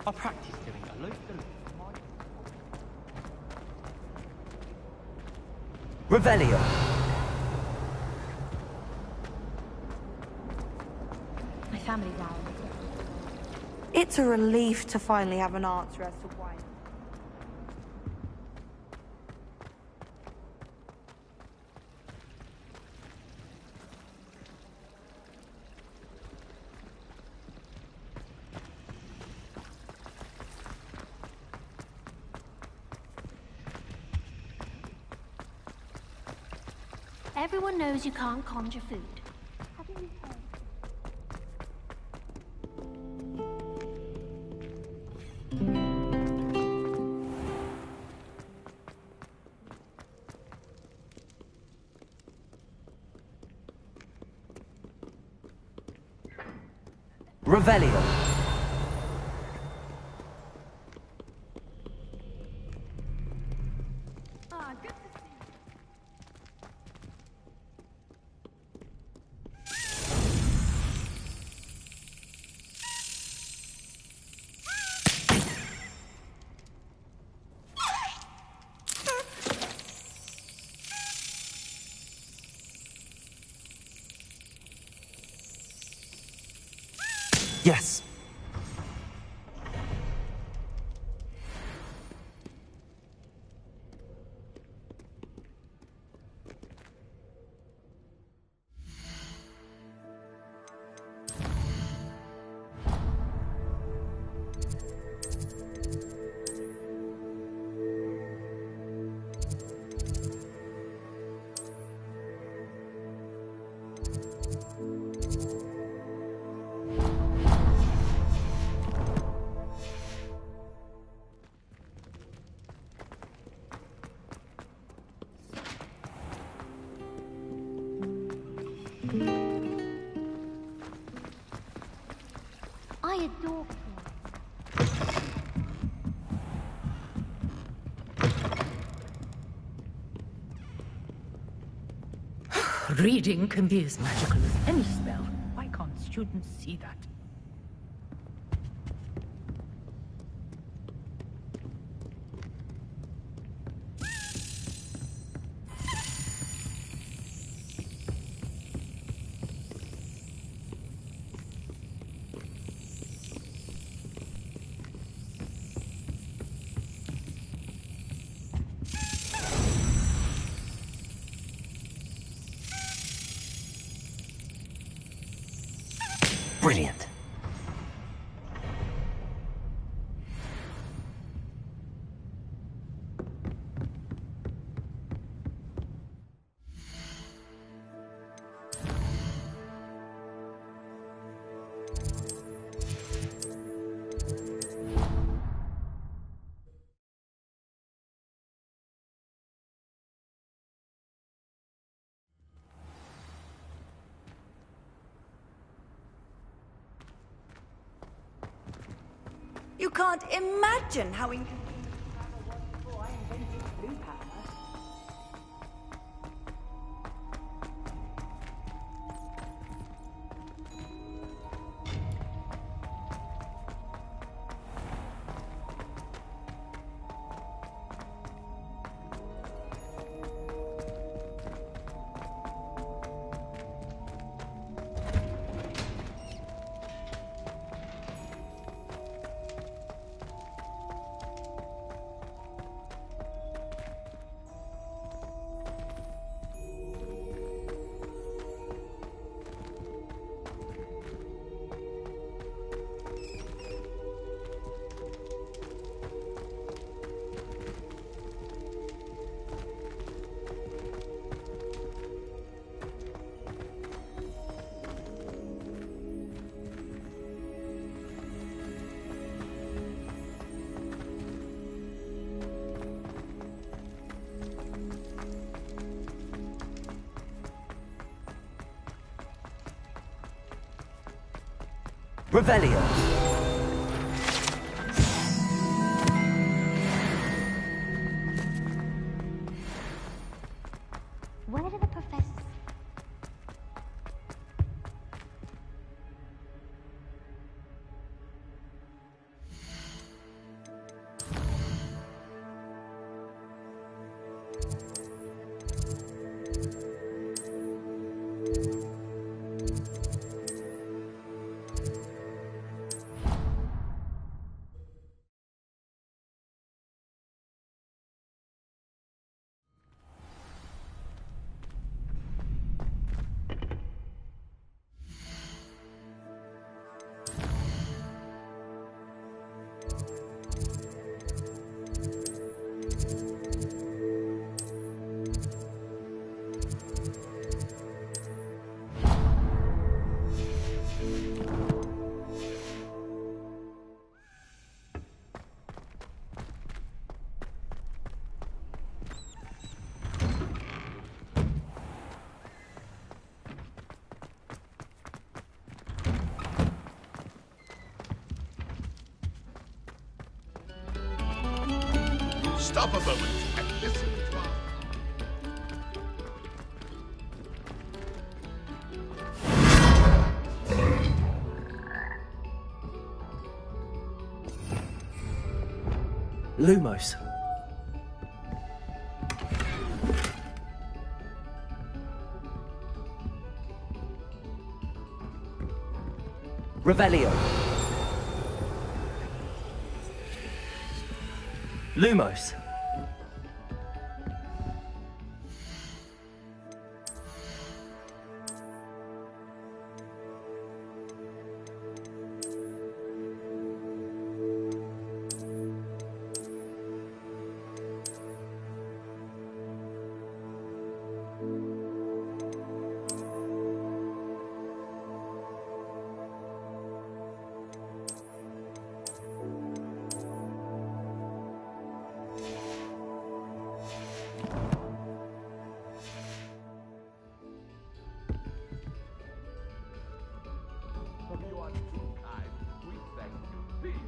I practice doing a loop the loop. Revelio. My family's out. It's a relief to finally have an answer as to why. Everyone knows you can't conjure food. Revelio. Yes. I adore Reading can be as magical as any spell. Why can't students see that? Brilliant. You can't imagine how inconvenient travel was before I invented blue power. Revelio. Where did the professor... stop a moment and listen to our... Lumos. Revelio. Lumos. From your true kind, we thank you. Please,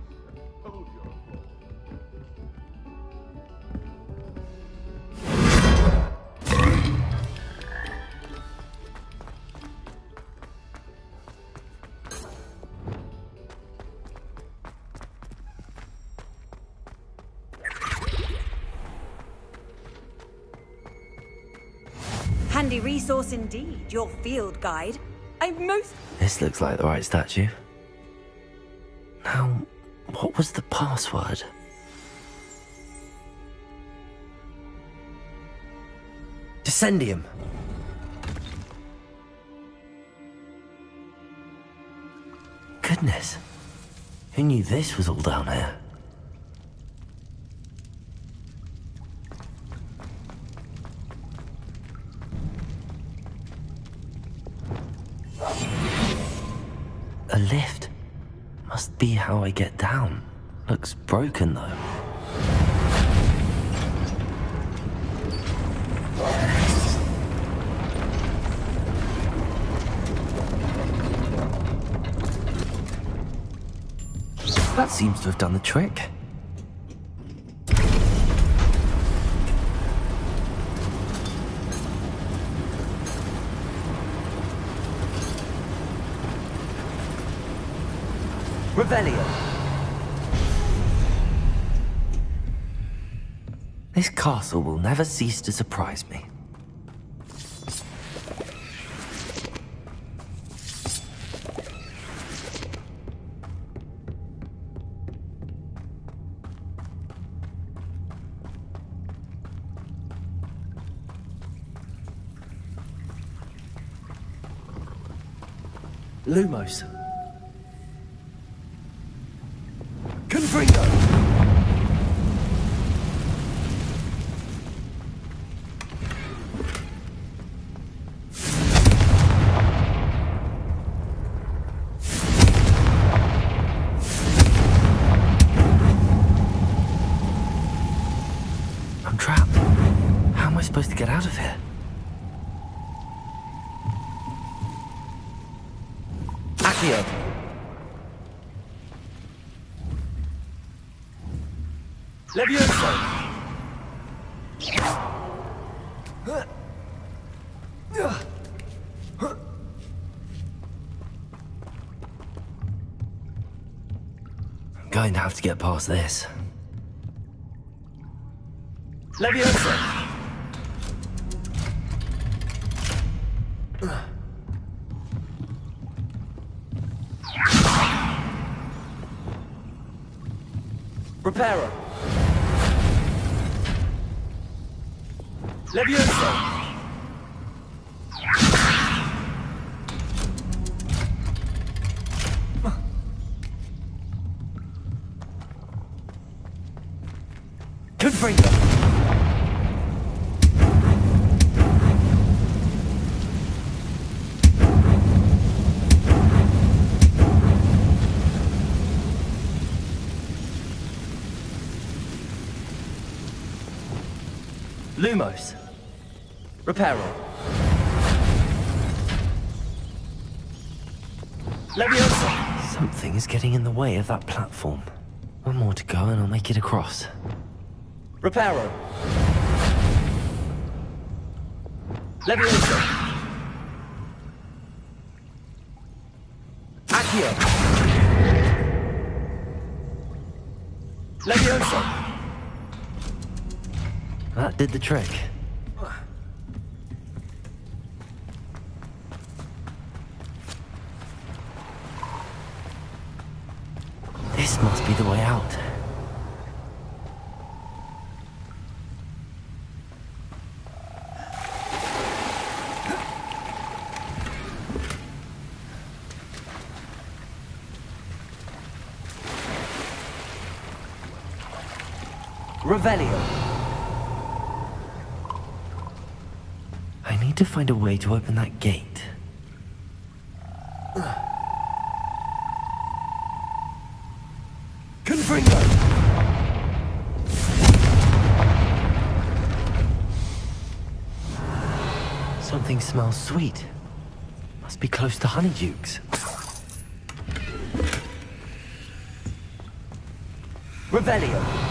hold your applause. Handy resource indeed, your field guide. I'm most... This looks like the right statue. Now, what was the password? Descendium. Goodness. Who knew this was all down here? A lift. Must be how I get down. Looks broken though. That seems to have done the trick. Revelio. This castle will never cease to surprise me. Lumos. Confringo. I'm trapped. How am I supposed to get out of here? Accio. Levioso. I'm going to have to get past this. Levioso. Reparo. Levioso. Confringo. Lumos. Reparo. Leviosa. Something is getting in the way of that platform. One more to go and I'll make it across. Reparo. Levioso. Accio. Levioso. That did the trick. This must be the way out. Revelio. I need to find a way to open that gate. Confringo. Something smells sweet. Must be close to Honeydukes. Revelio.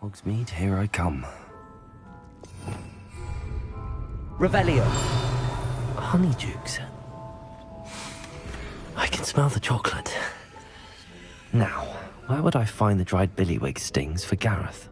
Hogsmeade, here I come. Revelio. Honeydukes. I can smell the chocolate. Now, where would I find the dried billywig stings for Gareth?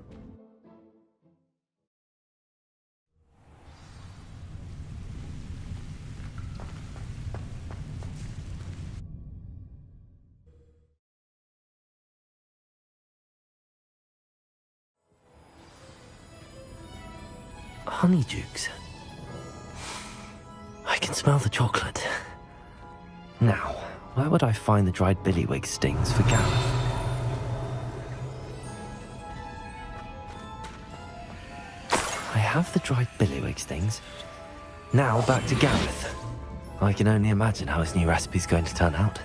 Honeydukes. I can smell the chocolate. Now, where would I find the dried billywig stings for Gareth? I have the dried billywig stings. Now back to Gareth. I can only imagine how his new recipe's going to turn out.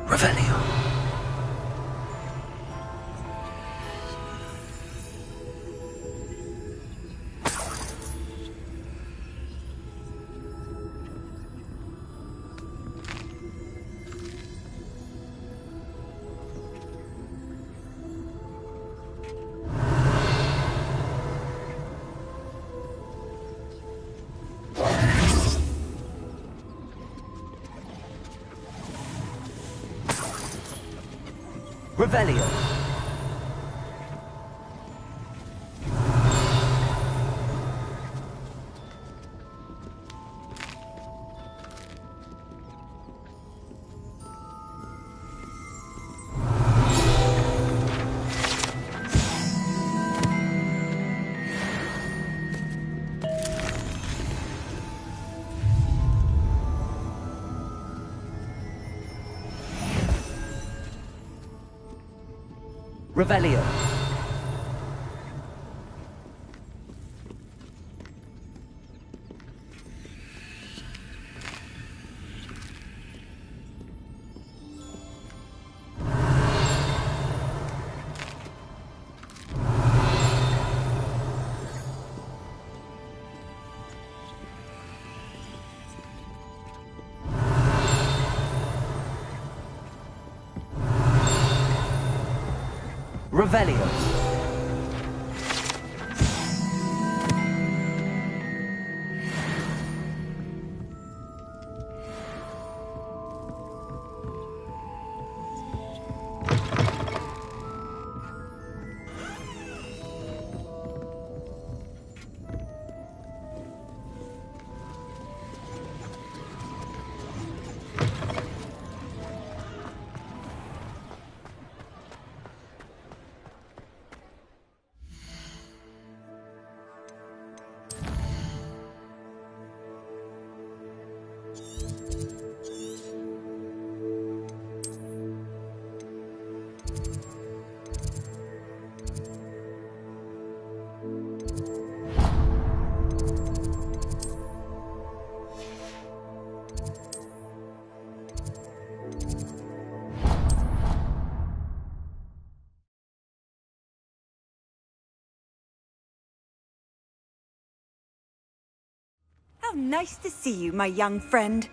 Revelio. Revelio. Revelio. Revelio. How nice to see you, my young friend.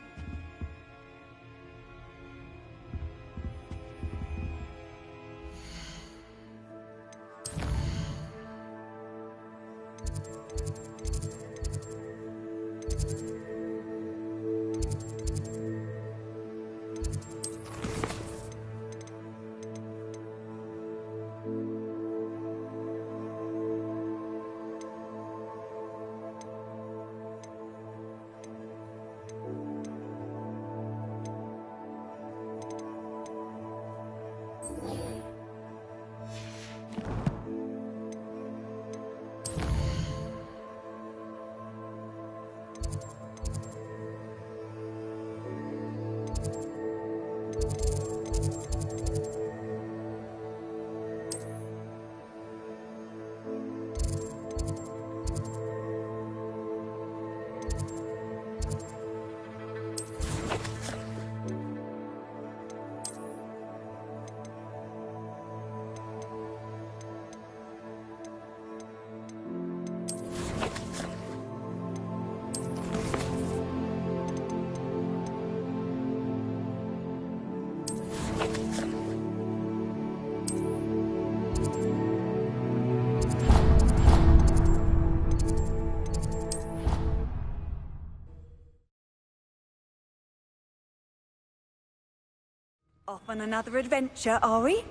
Off on another adventure, are we?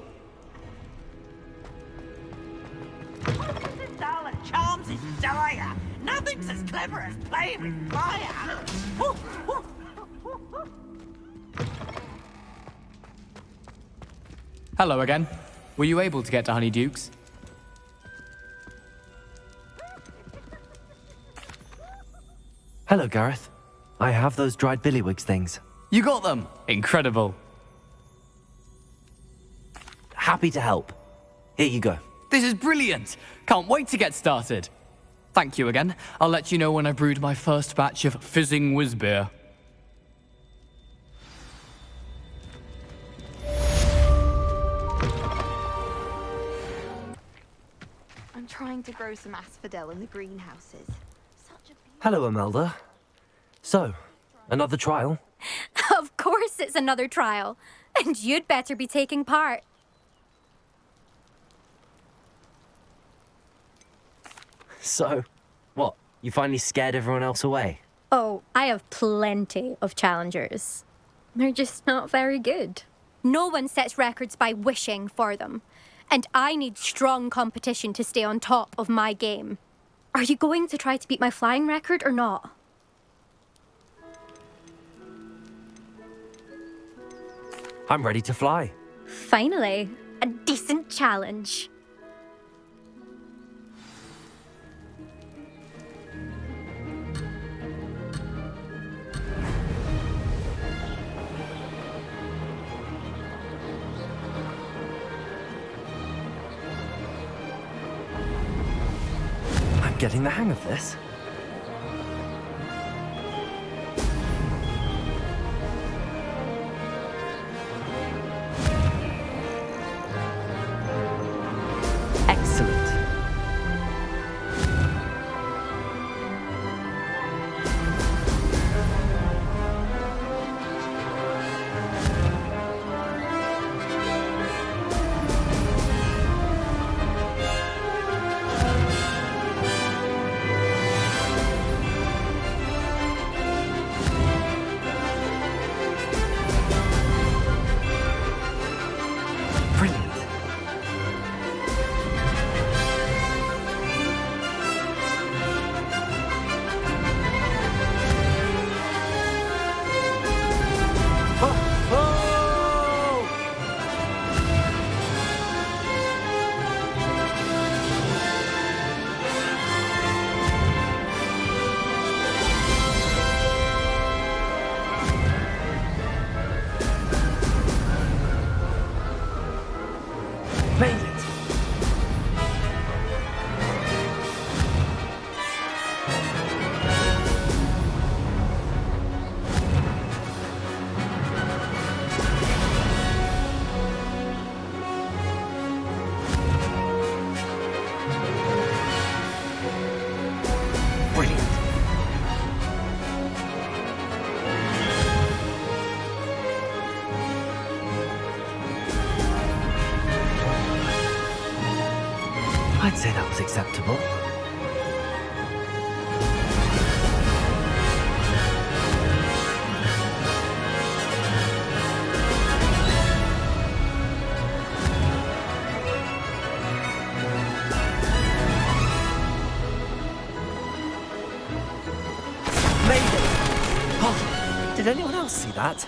Darling charms his dire. Nothing's as clever as playing with fire. Woo, woo. Hello again. Were you able to get to Honeyduke's? Hello, Gareth. I have those dried billywigs things. You got them! Incredible. Happy to help. Here you go. This is brilliant! Can't wait to get started. Thank you again. I'll let you know when I brewed my first batch of fizzing whiz beer. I'm trying to grow some asphodel in the greenhouses. Hello, Imelda. So, another trial? Of course it's another trial. And you'd better be taking part. So, what? You finally scared everyone else away? Oh, I have plenty of challengers. They're just not very good. No one sets records by wishing for them. And I need strong competition to stay on top of my game. Are you going to try to beat my flying record or not? I'm ready to fly. Finally, a decent challenge. I'm getting the hang of this. Excellent. say that was acceptable. Oh, did anyone else see that?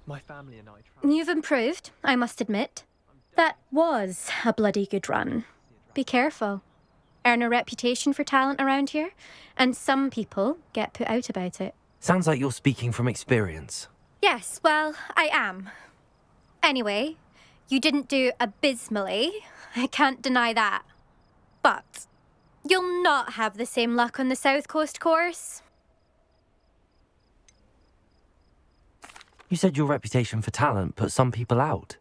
My family and I tried. You've improved, I must admit. That was a bloody good run. Be careful. Earn a reputation for talent around here, and some people get put out about it. Sounds like you're speaking from experience. Yes, well, I am. Anyway, you didn't do abysmally. I can't deny that. But you'll not have the same luck on the South Coast course. You said your reputation for talent put some people out.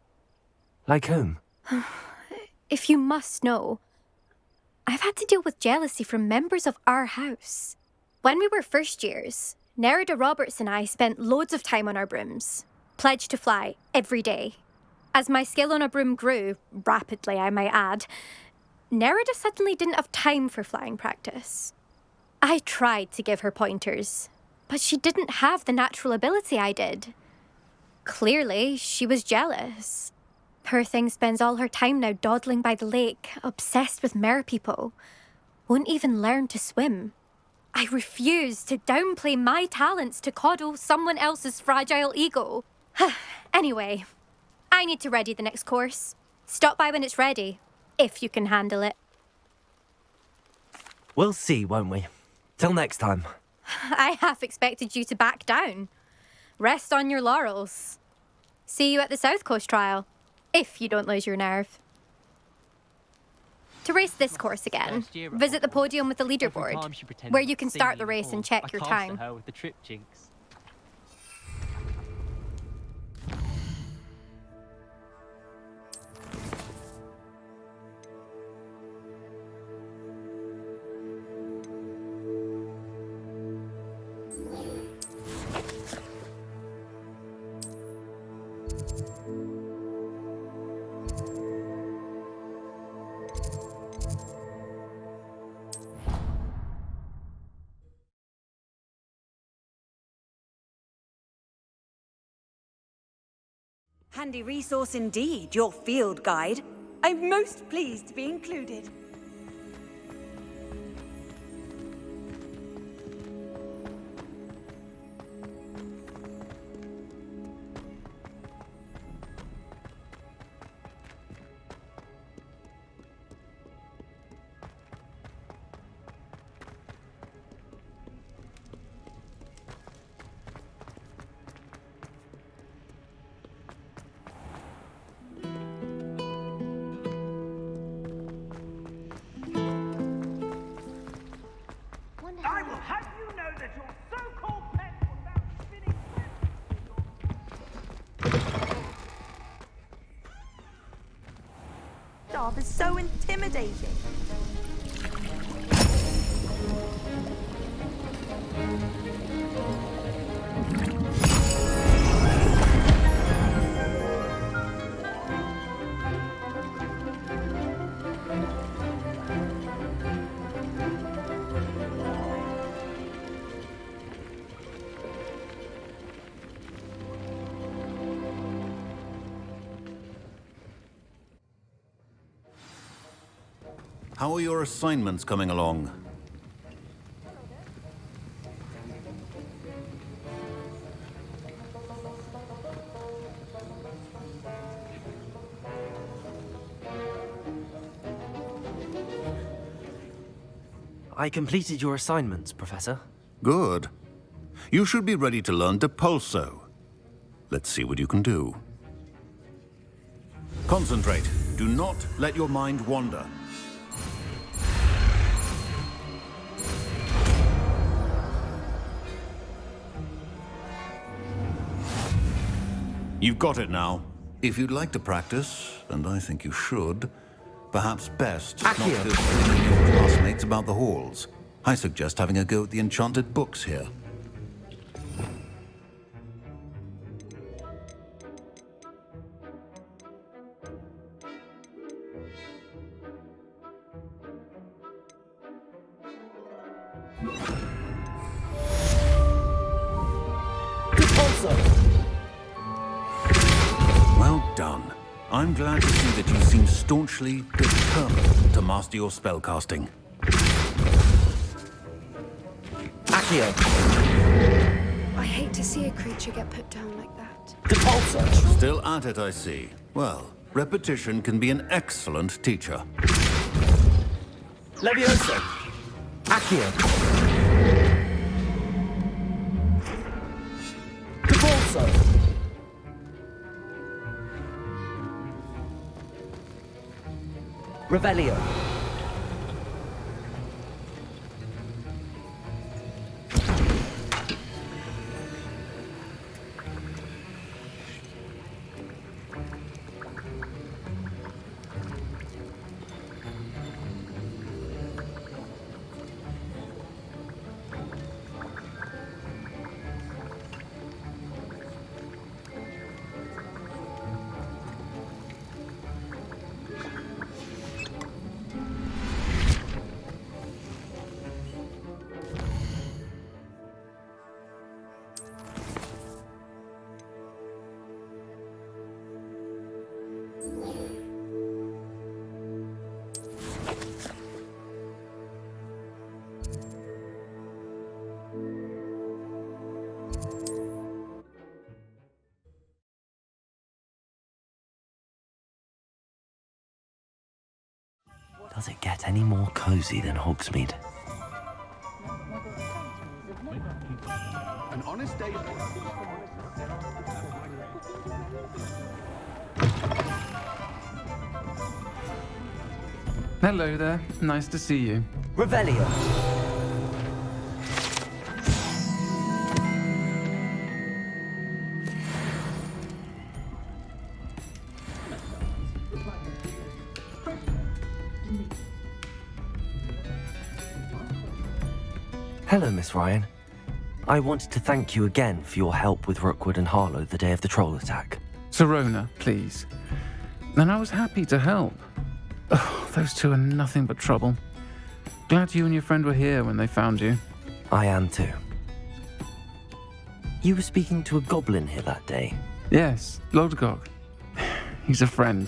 Like whom? If you must know, I've had to deal with jealousy from members of our house. When we were first years, Nerida Roberts and I spent loads of time on our brooms, pledged to fly every day. As my skill on a broom grew, rapidly I might add, Nerida suddenly didn't have time for flying practice. I tried to give her pointers, but she didn't have the natural ability I did. Clearly, she was jealous. Poor thing spends all her time now dawdling by the lake, obsessed with merpeople. Won't even learn to swim. I refuse to downplay my talents to coddle someone else's fragile ego. Anyway, I need to ready the next course. Stop by when it's ready, if you can handle it. We'll see, won't we? Till next time. I half expected you to back down. Rest on your laurels. See you at the South Coast trial, if you don't lose your nerve. To race this course again, visit the podium with the leaderboard, where you can start the race and check your time. Her with the trip jinx. Handy resource indeed, your field guide. I'm most pleased to be included. I will have you know that your so-called pet was about spinning Staff is so intimidating. How are your assignments coming along? I completed your assignments, Professor. Good. You should be ready to learn Depulso. Let's see what you can do. Concentrate. Do not let your mind wander. You've got it now. If you'd like to practice, and I think you should, perhaps best not to tell your classmates about the halls. I suggest having a go at the enchanted books here. Repulsor! Well done. I'm glad to see that you seem staunchly determined to master your spellcasting. Accio! I hate to see a creature get put down like that. Repulsor! Still at it, I see. Well, repetition can be an excellent teacher. Levioso! Accio! Repulsor! Revelio. Does it get any more cozy than Hogsmeade? An honest day. Hello there. Nice to see you. Revelio. Hello, Miss Ryan. I wanted to thank you again for your help with Rookwood and Harlow the day of the troll attack. Sirona, please. And I was happy to help. Oh, those two are nothing but trouble. Glad you and your friend were here when they found you. I am too. You were speaking to a goblin here that day. Yes, Lodgok. He's a friend.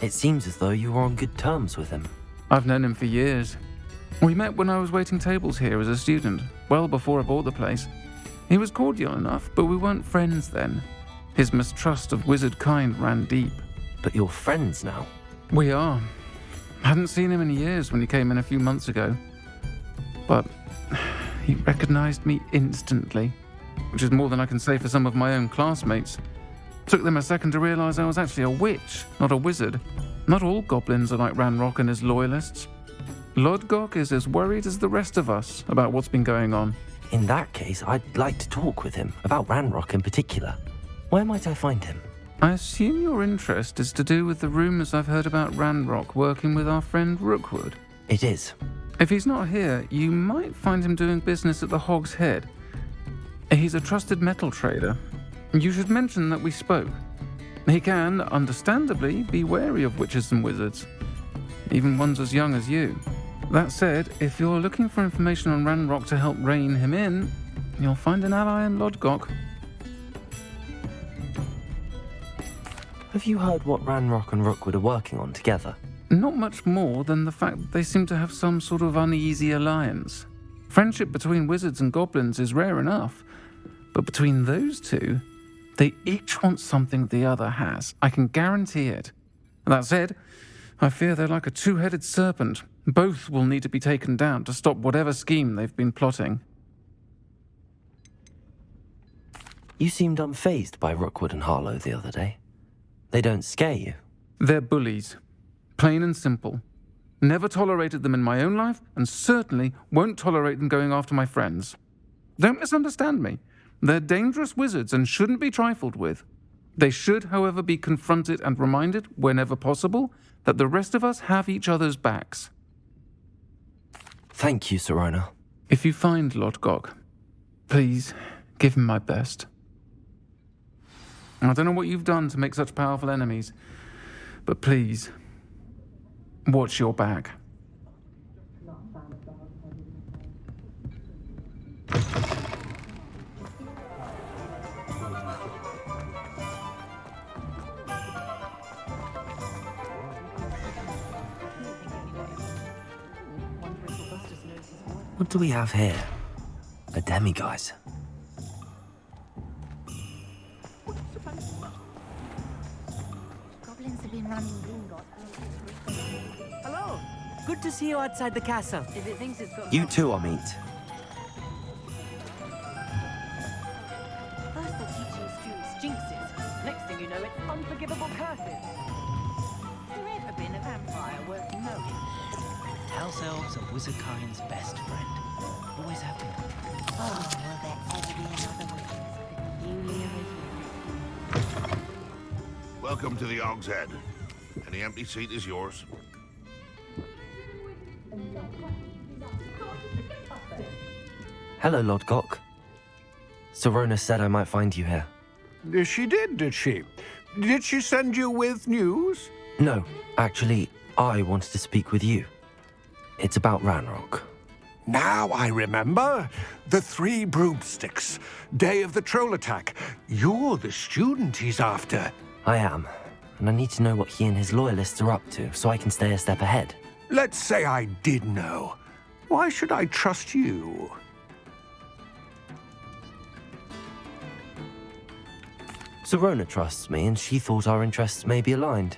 It seems as though you were on good terms with him. I've known him for years. We met when I was waiting tables here as a student, well before I bought the place. He was cordial enough, but we weren't friends then. His mistrust of wizard kind ran deep. But you're friends now? We are. Hadn't seen him in years when he came in a few months ago. But he recognized me instantly, which is more than I can say for some of my own classmates. Took them a second to realize I was actually a witch, not a wizard. Not all goblins are like Ranrock and his loyalists. Lodgok is as worried as the rest of us about what's been going on. In that case, I'd like to talk with him, about Ranrock in particular. Where might I find him? I assume your interest is to do with the rumours I've heard about Ranrock working with our friend Rookwood. It is. If he's not here, you might find him doing business at the Hog's Head. He's a trusted metal trader. You should mention that we spoke. He can, understandably, be wary of witches and wizards, even ones as young as you. That said, if you're looking for information on Ranrock to help rein him in, you'll find an ally in Lodgok. Have you heard what Ranrock and Rookwood are working on together? Not much more than the fact that they seem to have some sort of uneasy alliance. Friendship between wizards and goblins is rare enough, but between those two, they each want something the other has. I can guarantee it. That said, I fear they're like a two-headed serpent. Both will need to be taken down to stop whatever scheme they've been plotting. You seemed unfazed by Rookwood and Harlow the other day. They don't scare you. They're bullies. Plain and simple. Never tolerated them in my own life, and certainly won't tolerate them going after my friends. Don't misunderstand me. They're dangerous wizards and shouldn't be trifled with. They should, however, be confronted and reminded, whenever possible, that the rest of us have each other's backs. Thank you, Sirona. If you find Lodgok, please give him my best. I don't know what you've done to make such powerful enemies, but please, watch your back. What do we have here? A demiguise. Goblins have been running loose. Hello. Good to see you outside the castle. If it thinks it's got... You too, Amit. First they're teaching students jinxes. Next thing you know, it's unforgivable curses. Has there ever been a vampire worth knowing? House elves are wizardkind's best friend. Always have been. Oh, will there ever be another witness peculiar as you? Welcome to the Og's Head. Any empty seat is yours. Hello, Lord Gok. Serona said I might find you here. She did she? Did she send you with news? No, actually, I wanted to speak with you. It's about Ranrock. Now I remember. The 3 broomsticks. Day of the troll attack. You're the student he's after. I am, and I need to know what he and his loyalists are up to so I can stay a step ahead. Let's say I did know. Why should I trust you? Serona trusts me, and she thought our interests may be aligned.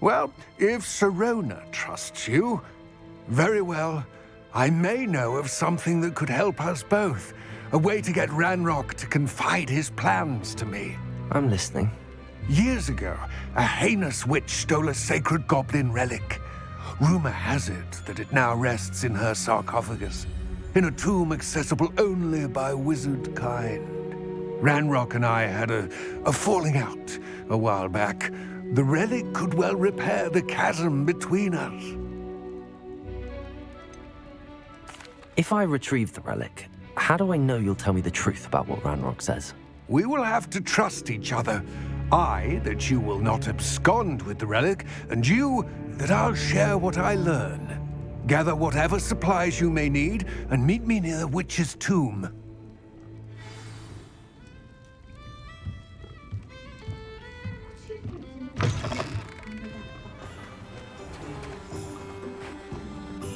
Well, if Serona trusts you, very well. I may know of something that could help us both. A way to get Ranrock to confide his plans to me. I'm listening. Years ago, a heinous witch stole a sacred goblin relic. Rumor has it that it now rests in her sarcophagus, in a tomb accessible only by wizard kind. Ranrock and I had a falling out a while back. The relic could well repair the chasm between us. If I retrieve the relic, how do I know you'll tell me the truth about what Ranrock says? We will have to trust each other. I, that you will not abscond with the relic, and you, that I'll share what I learn. Gather whatever supplies you may need, and meet me near the witch's tomb.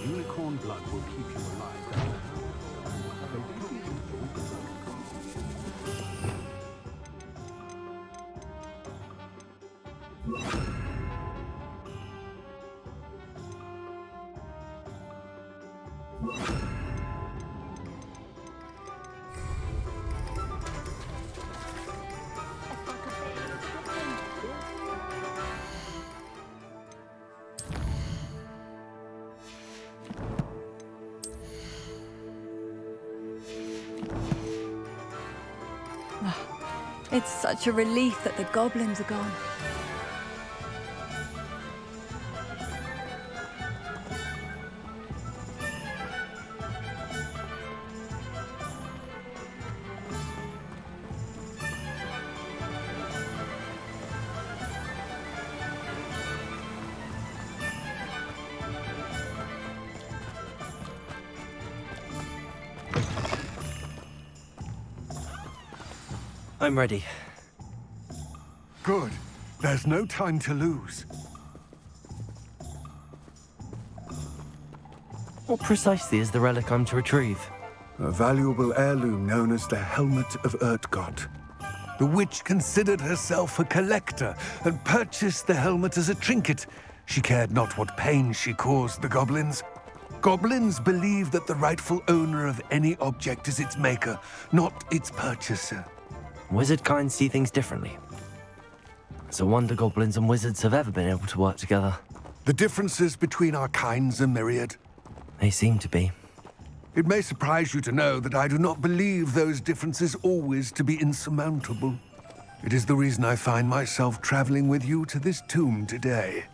Unicorn blood will keep you alive. It's such a relief that the goblins are gone. I'm ready. Good. There's no time to lose. What precisely is the relic I'm to retrieve? A valuable heirloom known as the Helmet of Urtgott. The witch considered herself a collector and purchased the helmet as a trinket. She cared not what pain she caused the goblins. Goblins believe that the rightful owner of any object is its maker, not its purchaser. Wizard kind see things differently. It's a wonder goblins and wizards have ever been able to work together. The differences between our kinds are myriad. They seem to be. It may surprise you to know that I do not believe those differences always to be insurmountable. It is the reason I find myself traveling with you to this tomb today.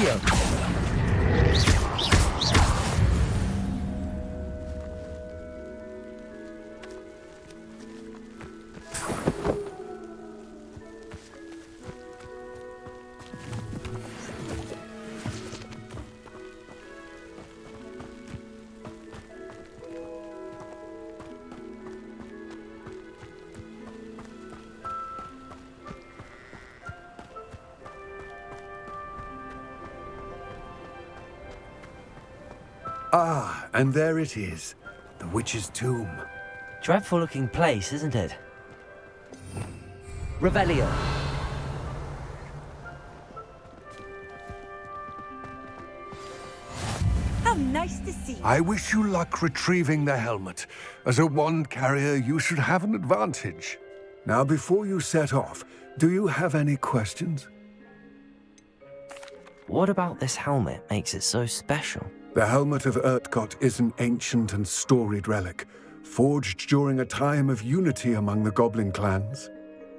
Accio. Ah, and there it is. The witch's tomb. Dreadful looking place, isn't it? Revelio. How nice to see you. I wish you luck retrieving the helmet. As a wand carrier, you should have an advantage. Now, before you set off, do you have any questions? What about this helmet makes it so special? The helmet of Urtkot is an ancient and storied relic, forged during a time of unity among the goblin clans.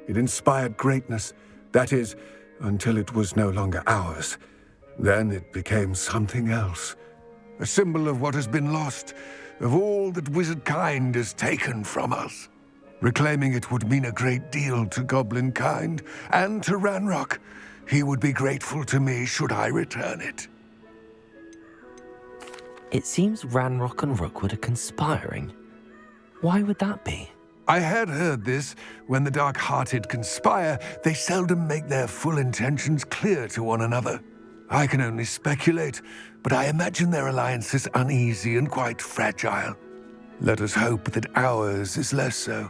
It inspired greatness, that is, until it was no longer ours. Then it became something else. A symbol of what has been lost, of all that wizard kind has taken from us. Reclaiming it would mean a great deal to goblin kind, and to Ranrock. He would be grateful to me should I return it. It seems Ranrock and Rookwood are conspiring. Why would that be? I had heard this. When the dark-hearted conspire, they seldom make their full intentions clear to one another. I can only speculate, but I imagine their alliance is uneasy and quite fragile. Let us hope that ours is less so.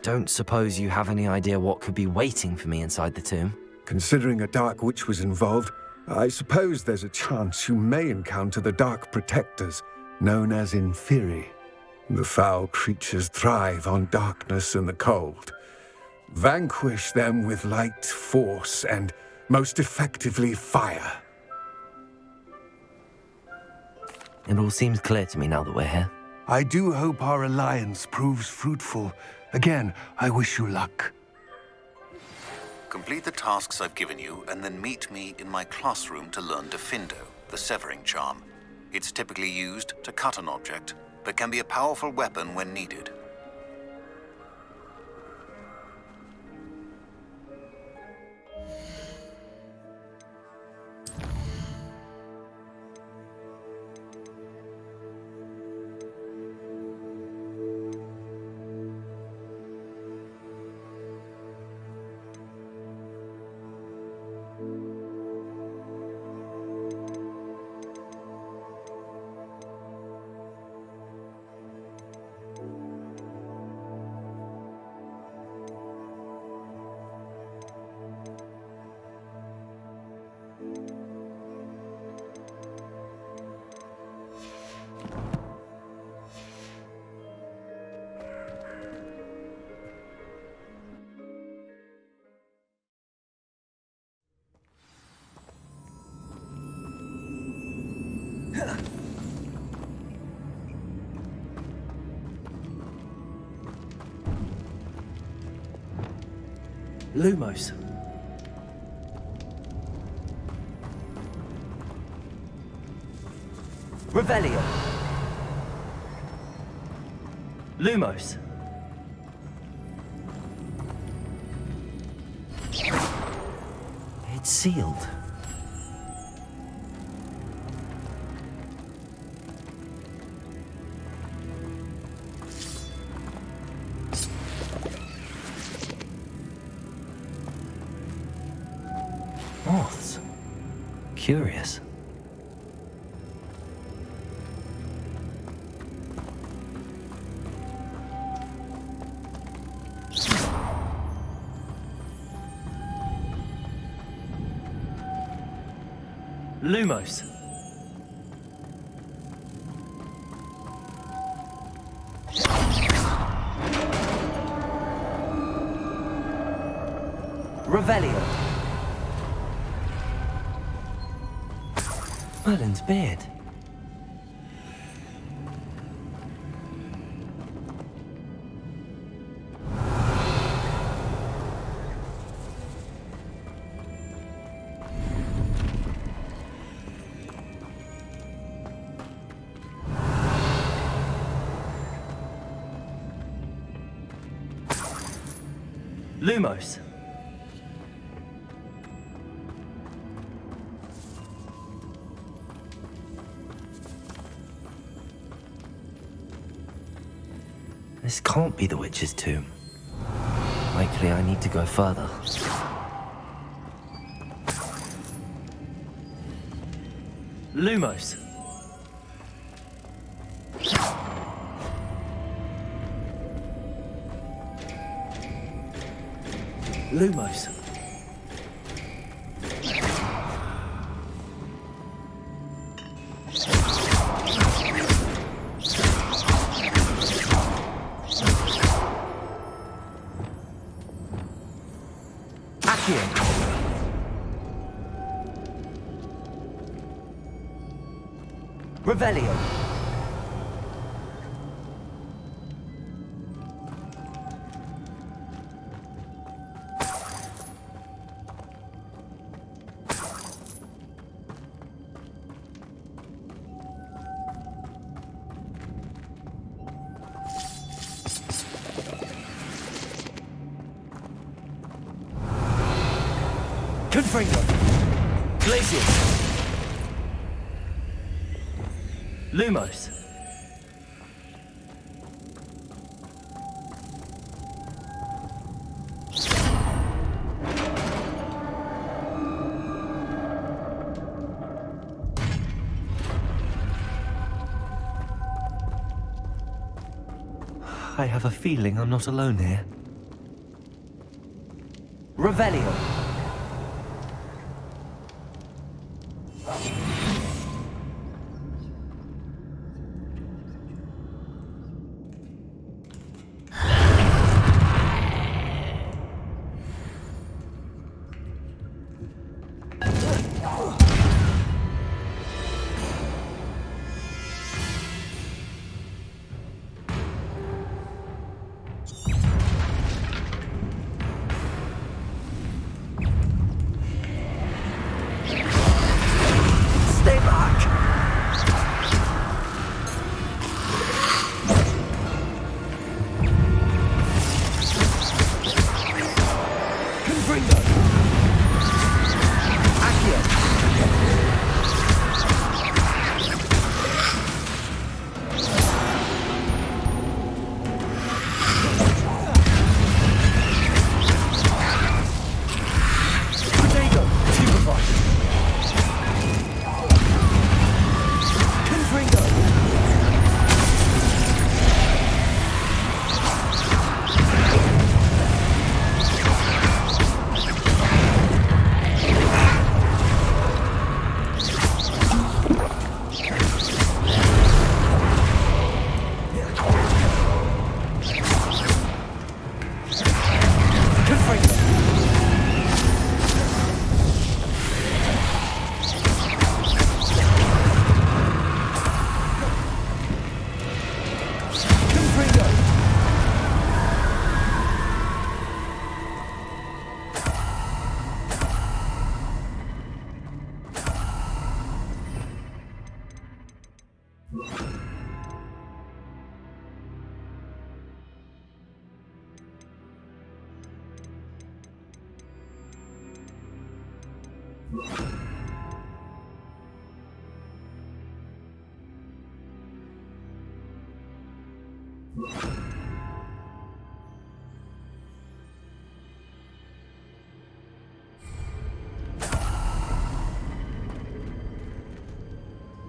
Don't suppose you have any idea what could be waiting for me inside the tomb? Considering a dark witch was involved, I suppose there's a chance you may encounter the Dark Protectors, known as Inferi. The foul creatures thrive on darkness and the cold. Vanquish them with light, force, and most effectively fire. It all seems clear to me now that we're here. I do hope our alliance proves fruitful. Again, I wish you luck. Complete the tasks I've given you, and then meet me in my classroom to learn Defindo, the severing charm. It's typically used to cut an object, but can be a powerful weapon when needed. Lumos. Revelio. Lumos. It's sealed. Moths. Curious. Lumos. Revelio. Merlin's beard. Lumos. This can't be the witch's tomb. Likely I need to go further. Lumos. Lumos. Revelio. Confringo. Glacius. Lumos. I have a feeling I'm not alone here. Revelio. Stay back! Confringo. Accio. Protego. Purify. Confringo.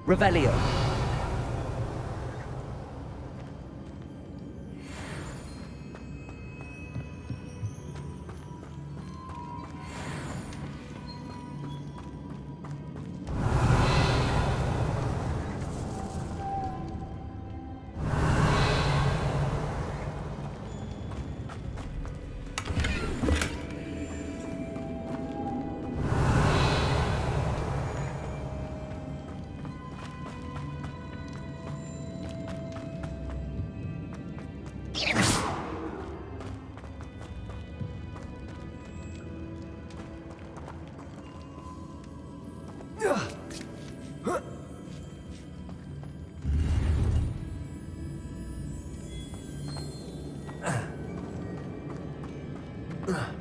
Revelio. Ugh.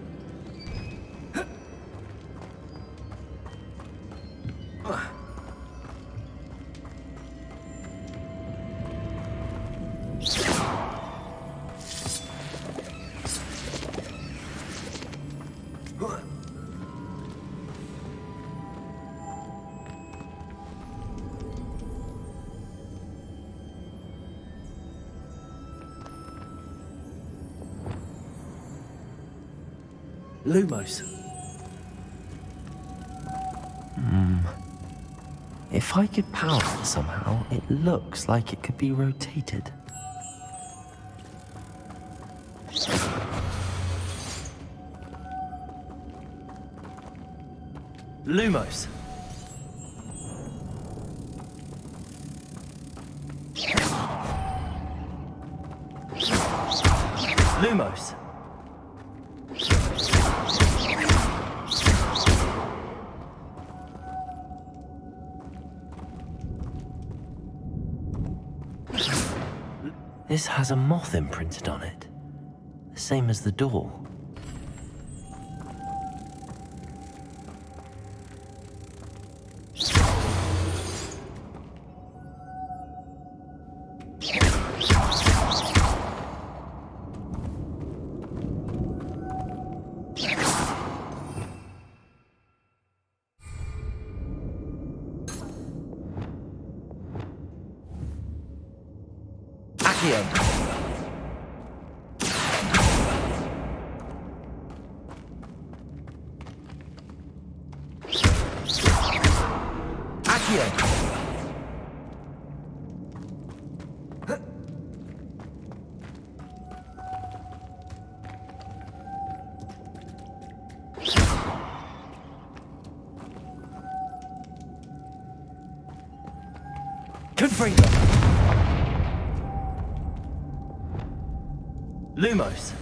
Lumos. If I could power it somehow, it looks like it could be rotated. Lumos. Lumos. This has a moth imprinted on it. The same as the door. Accio. Accio. Confringo. Lumos.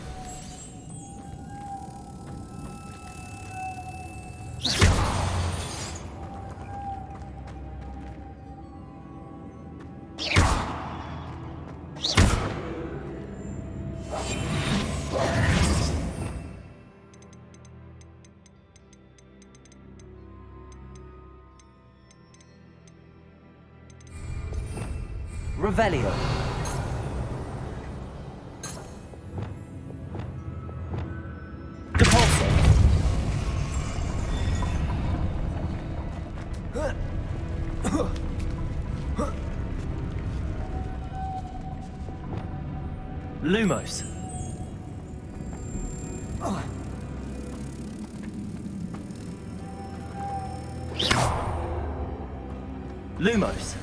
Revelio. Depulso. Lumos. Lumos.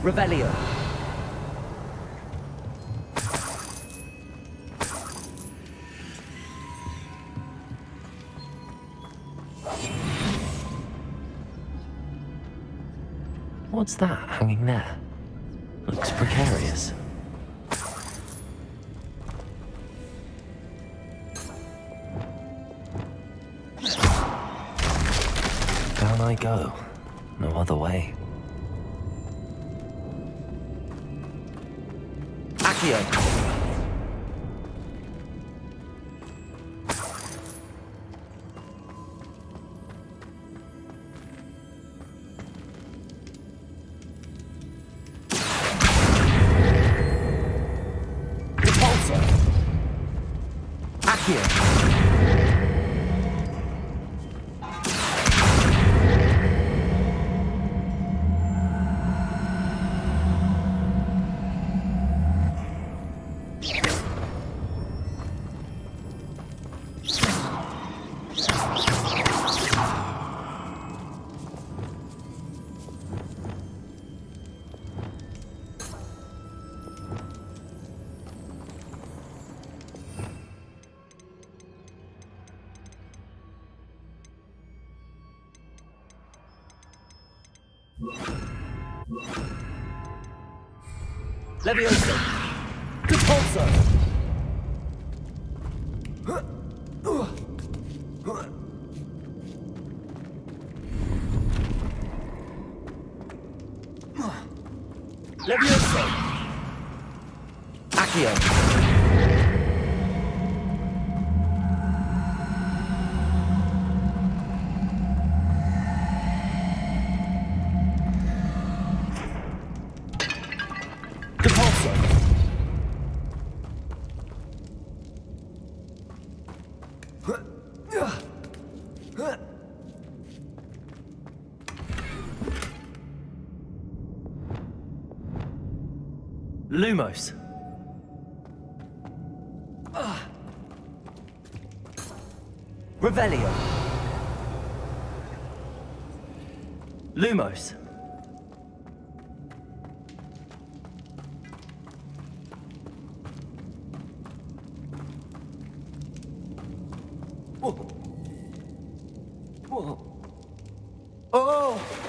Revelio. What's that hanging there? Looks precarious. Down I go. No other way. Accio. Depulso. Accio. Levioso. Depulso. Levioso. Accio. Depulso. Lumos. Revelio. Lumos. Whoa. Whoa. Oh!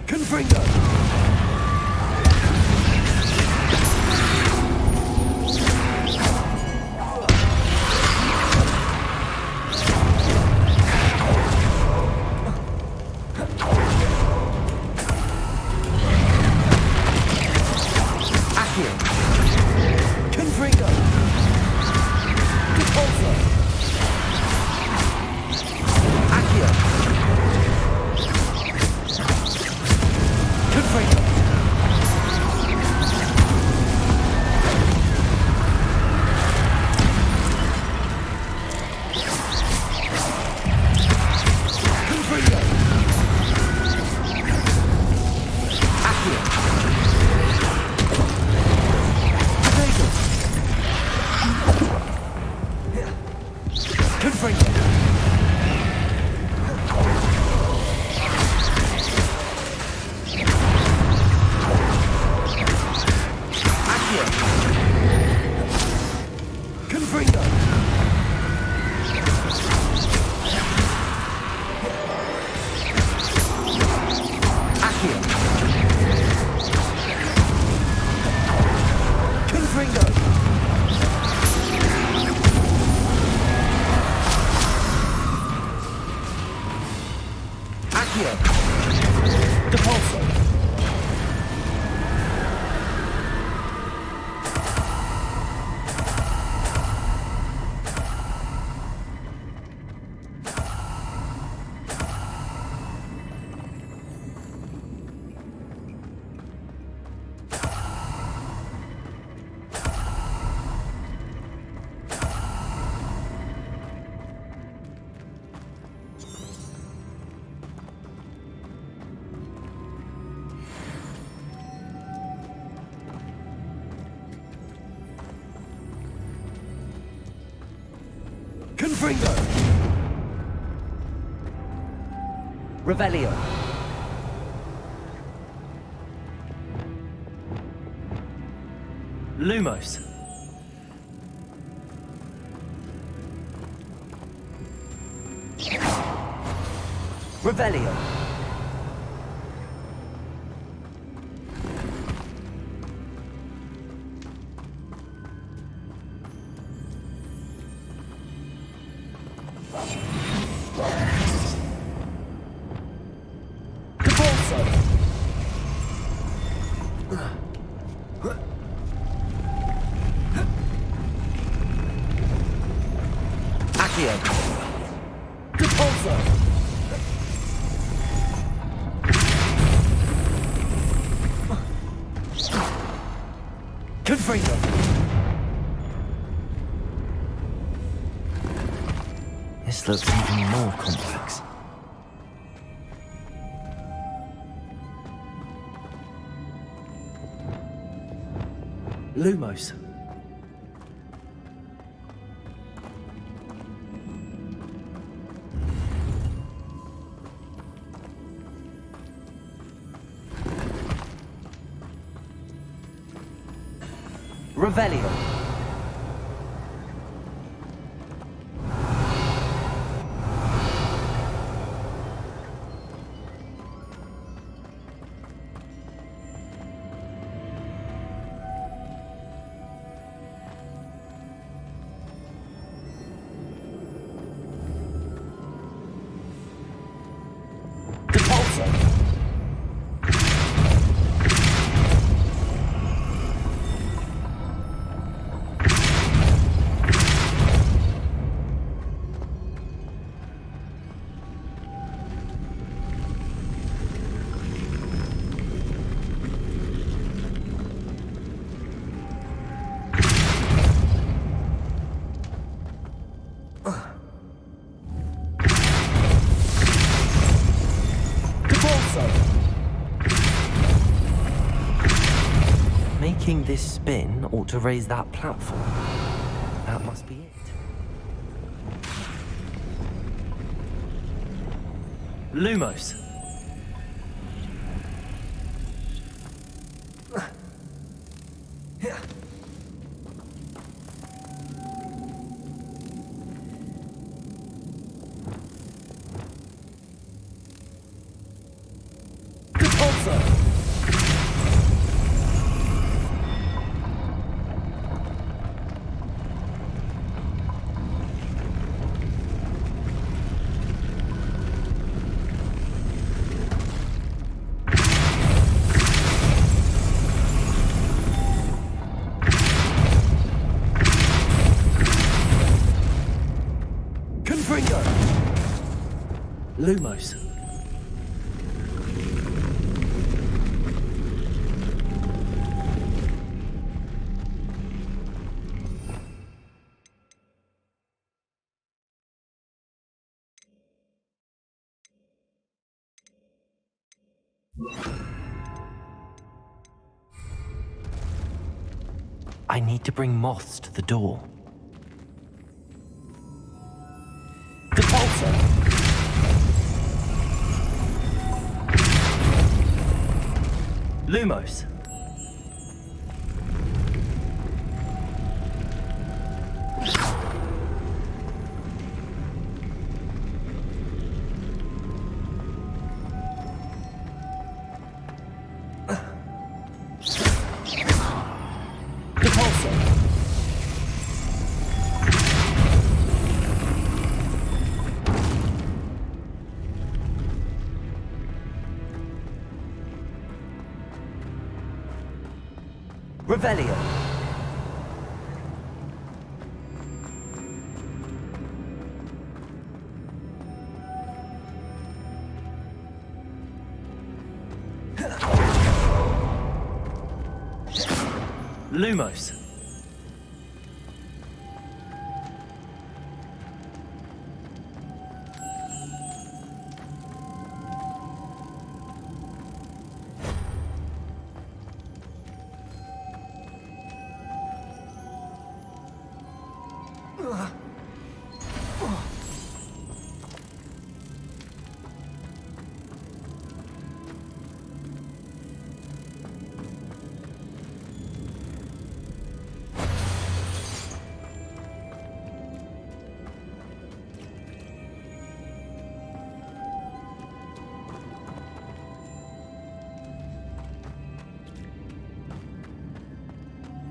Confringo! Revelio. Lumos. Revelio. This looks even more complex. Lumos. Revelio. Making this spin ought to raise that platform. That must be it. Lumos. Lumos. I need to bring moths to the door. Depulso! Lumos. Revelio. Lumos.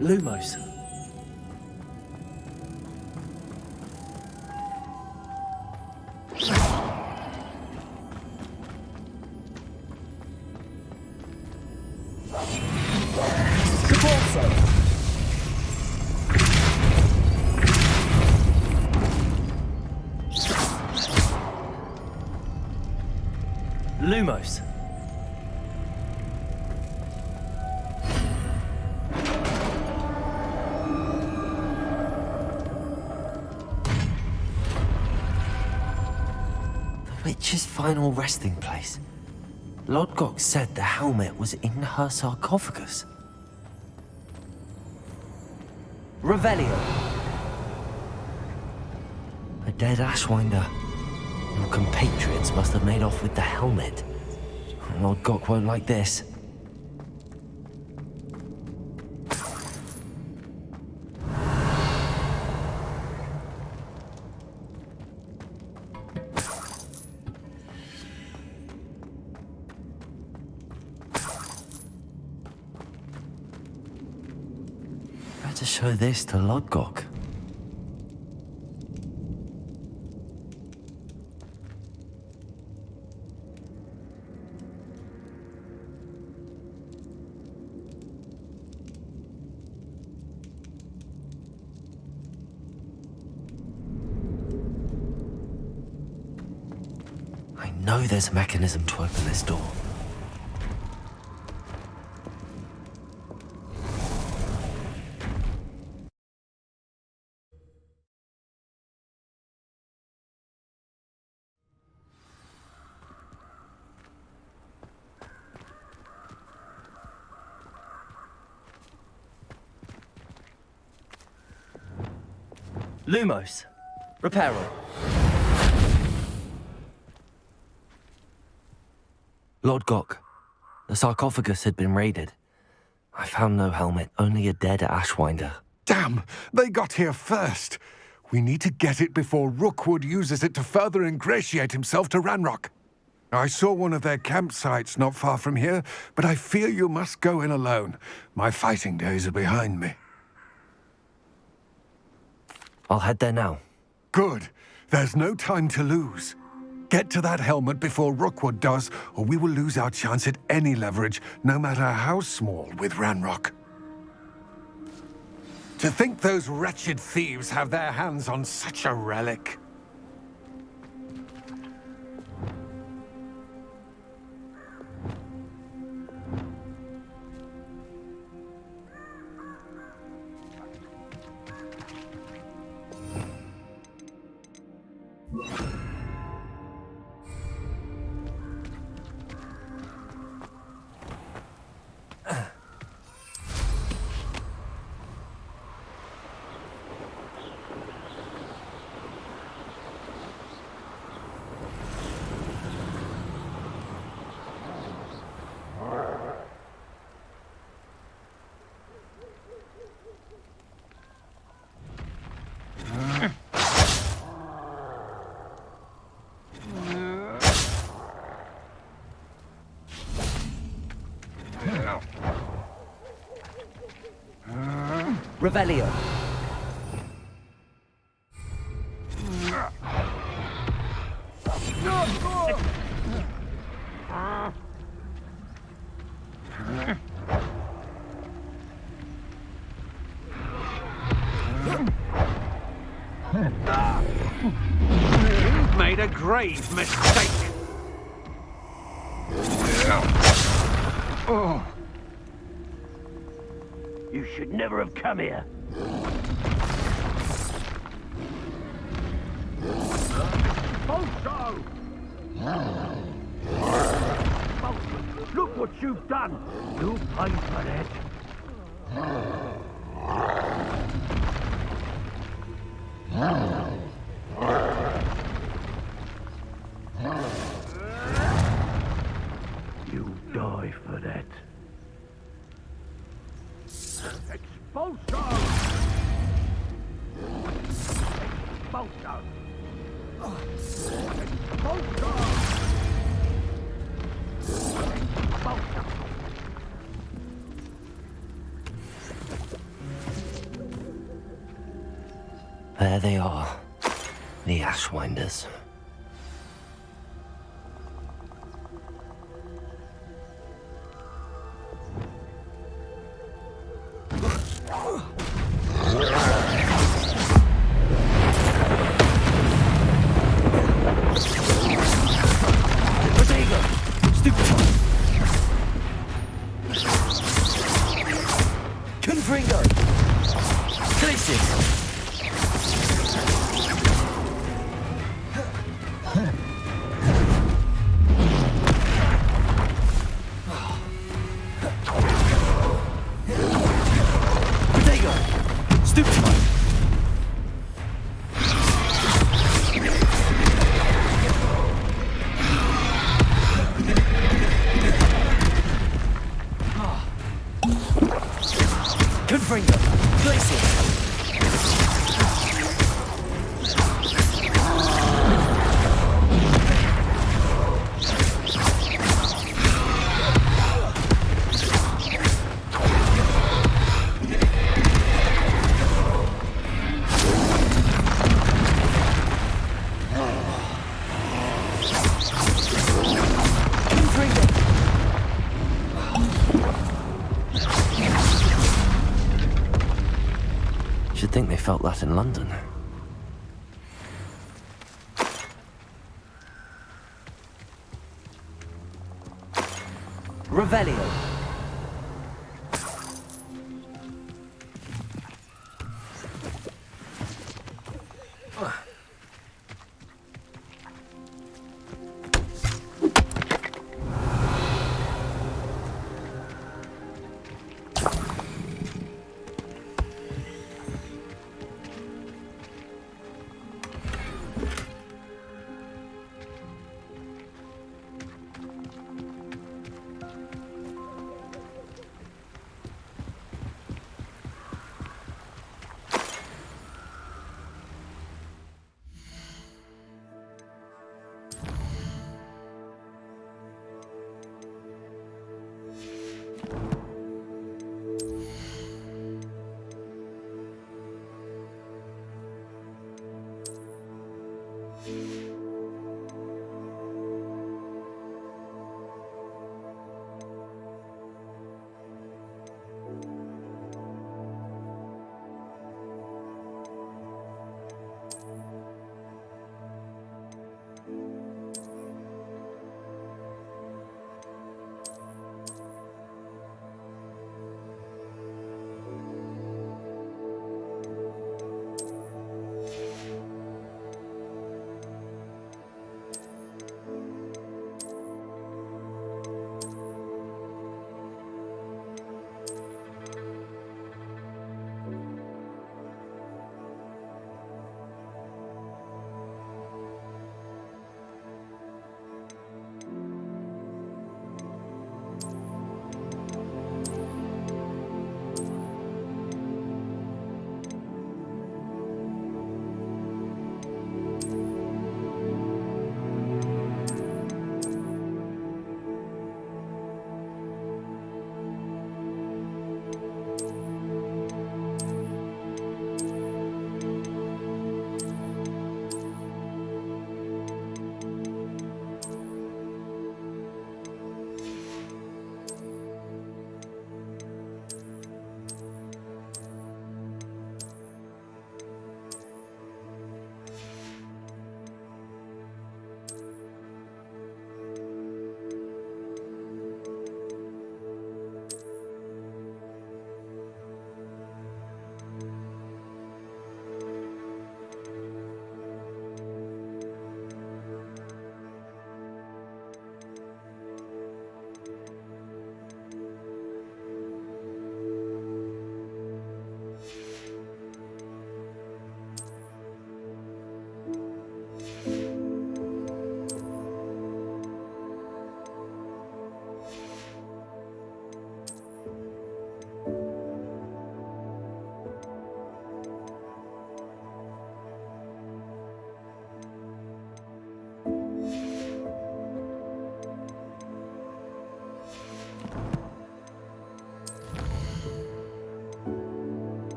Lumos. Lumos. The witch's final resting place. Lodgok said the helmet was in her sarcophagus. Revelio. A dead Ashwinder. Your compatriots must have made off with the helmet. Lord Gok won't like this. Better show this to Lord Gok. I know there's a mechanism to open this door. Lumos. Reparo. Lord Gok, the sarcophagus had been raided. I found no helmet, only a dead Ashwinder. Damn! They got here first. We need to get it before Rookwood uses it to further ingratiate himself to Ranrock. I saw one of their campsites not far from here, but I fear you must go in alone. My fighting days are behind me. I'll head there now. Good. There's no time to lose. Get to that helmet before Rookwood does, or we will lose our chance at any leverage, no matter how small, with Ranrock. To think those wretched thieves have their hands on such a relic. Revelio. You've made a grave mistake. Oh. You should never have come here. Bonzo! Look what you've done! You pay for it. You die for that. Expulso! Expulso! Expulso! Expulso! There they are, the Ashwinders. breathing. Should think they felt that in London. Revelio.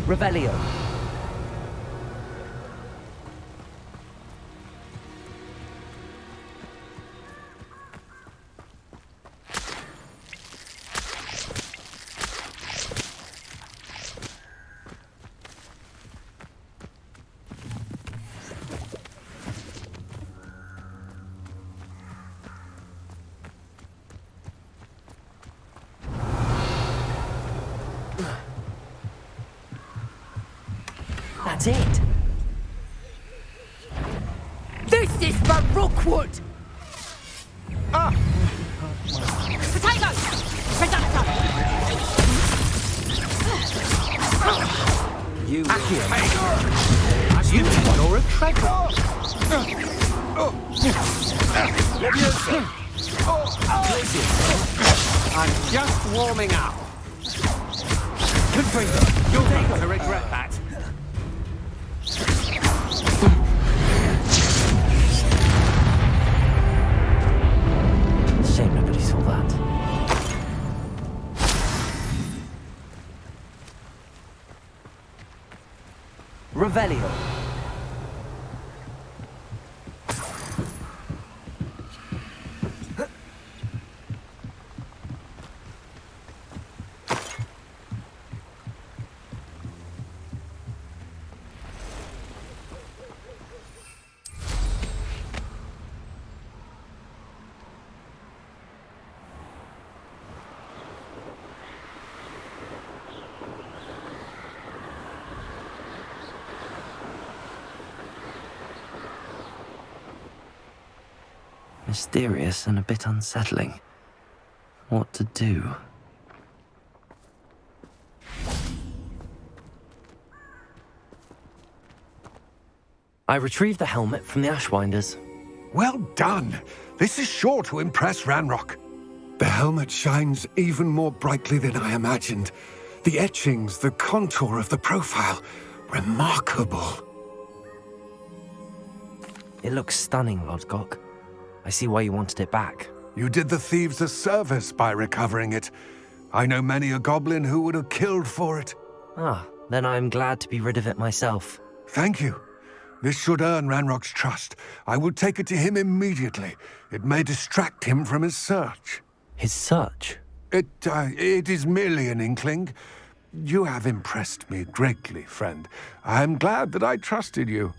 Revelio. That's it. This is for Rookwood! Ah! Potatoes! Risotto! Requiem. You or a treasure. I'm just warming up. Confringo. You're going to regret that. Shame nobody saw that. Revelio. Mysterious and a bit unsettling. What to do? I retrieved the helmet from the Ashwinders. Well done. This is sure to impress Ranrock. The helmet shines even more brightly than I imagined. The etchings, the contour of the profile, remarkable. It looks stunning, Lodgok. I see why you wanted it back. You did the thieves a service by recovering it. I know many a goblin who would have killed for it. Ah, then I'm glad to be rid of it myself. Thank you. This should earn Ranrock's trust. I will take it to him immediately. It may distract him from his search. His search? It is merely an inkling. You have impressed me greatly, friend. I am glad that I trusted you.